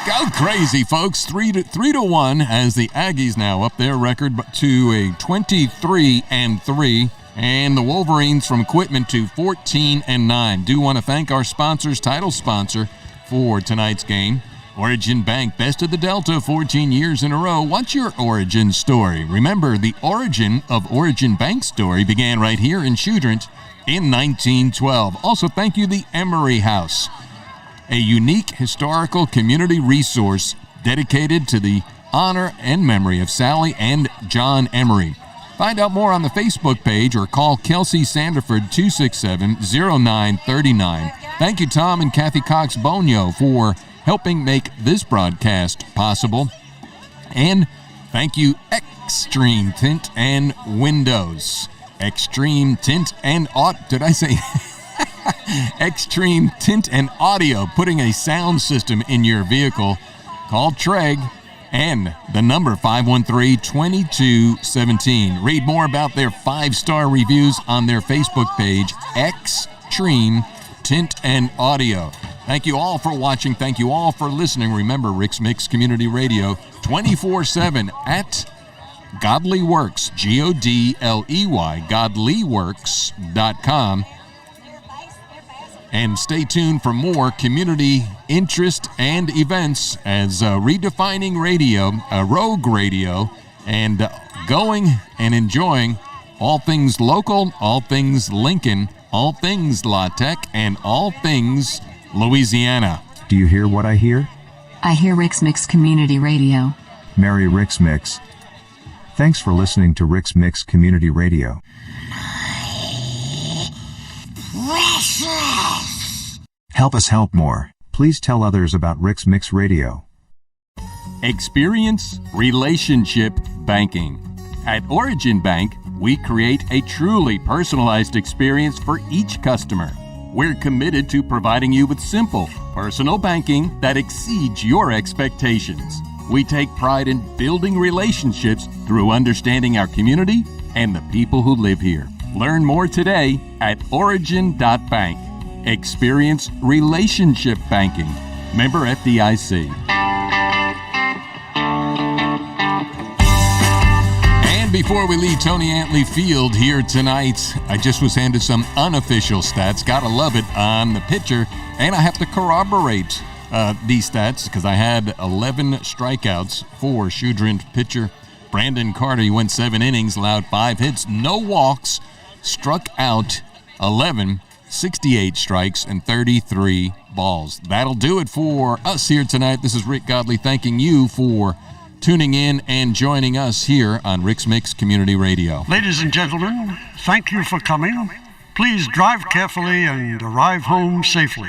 Go crazy, folks. 3-1 as the Aggies now up their record to a 23-3, and the Wolverines from Quitman to 14-9. Do want to thank our sponsors, title sponsor for tonight's game, Origin Bank, best of the Delta, 14 years in a row. What's your origin story? Remember, the origin of Origin Bank story began right here in Choudrant in 1912. Also, thank you, the Emery House, a unique historical community resource dedicated to the honor and memory of Sally and John Emery. Find out more on the Facebook page or call Kelsey Sanderford 267-0939. Thank you, Tom and Kathy Cox-Bonio, for helping make this broadcast possible. And thank you, Extreme Tint and Windows. Extreme Tint and Extreme Tint and Audio, putting a sound system in your vehicle. Call Treg and the number 513-2217. Read more about their 5-star reviews on their Facebook page, Extreme Tint and Audio. Thank you all for watching. Thank you all for listening. Remember, Rix-Mix Community Radio, 24/7 at Godley Works, Godley, godleyworks.com. And stay tuned for more community interest and events as redefining radio, Rogue Radio, and going and enjoying all things local, all things Lincoln, all things La Tech, and all things Louisiana. Do you hear what I hear? I hear Rix-Mix Community Radio. Merry Rix-Mix. Thanks for listening to Rix-Mix Community Radio. Help us help more. Please tell others about Rix-Mix Radio. Experience relationship banking. At Origin Bank, we create a truly personalized experience for each customer. We're committed to providing you with simple, personal banking that exceeds your expectations. We take pride in building relationships through understanding our community and the people who live here. Learn more today at origin.bank. Experience relationship banking. Member FDIC. And before we leave Tony Antley Field here tonight, I just was handed some unofficial stats. Gotta love it on the pitcher. And I have to corroborate these stats because I had 11 strikeouts for Choudrant pitcher Brandon Carter. He went 7 innings, allowed 5 hits, no walks, struck out 11, 68 strikes, and 33 balls. That'll do it for us here tonight. This is Rick Godley thanking you for tuning in and joining us here on Rix-Mix Community Radio. Ladies and gentlemen, thank you for coming. Please drive carefully and arrive home safely.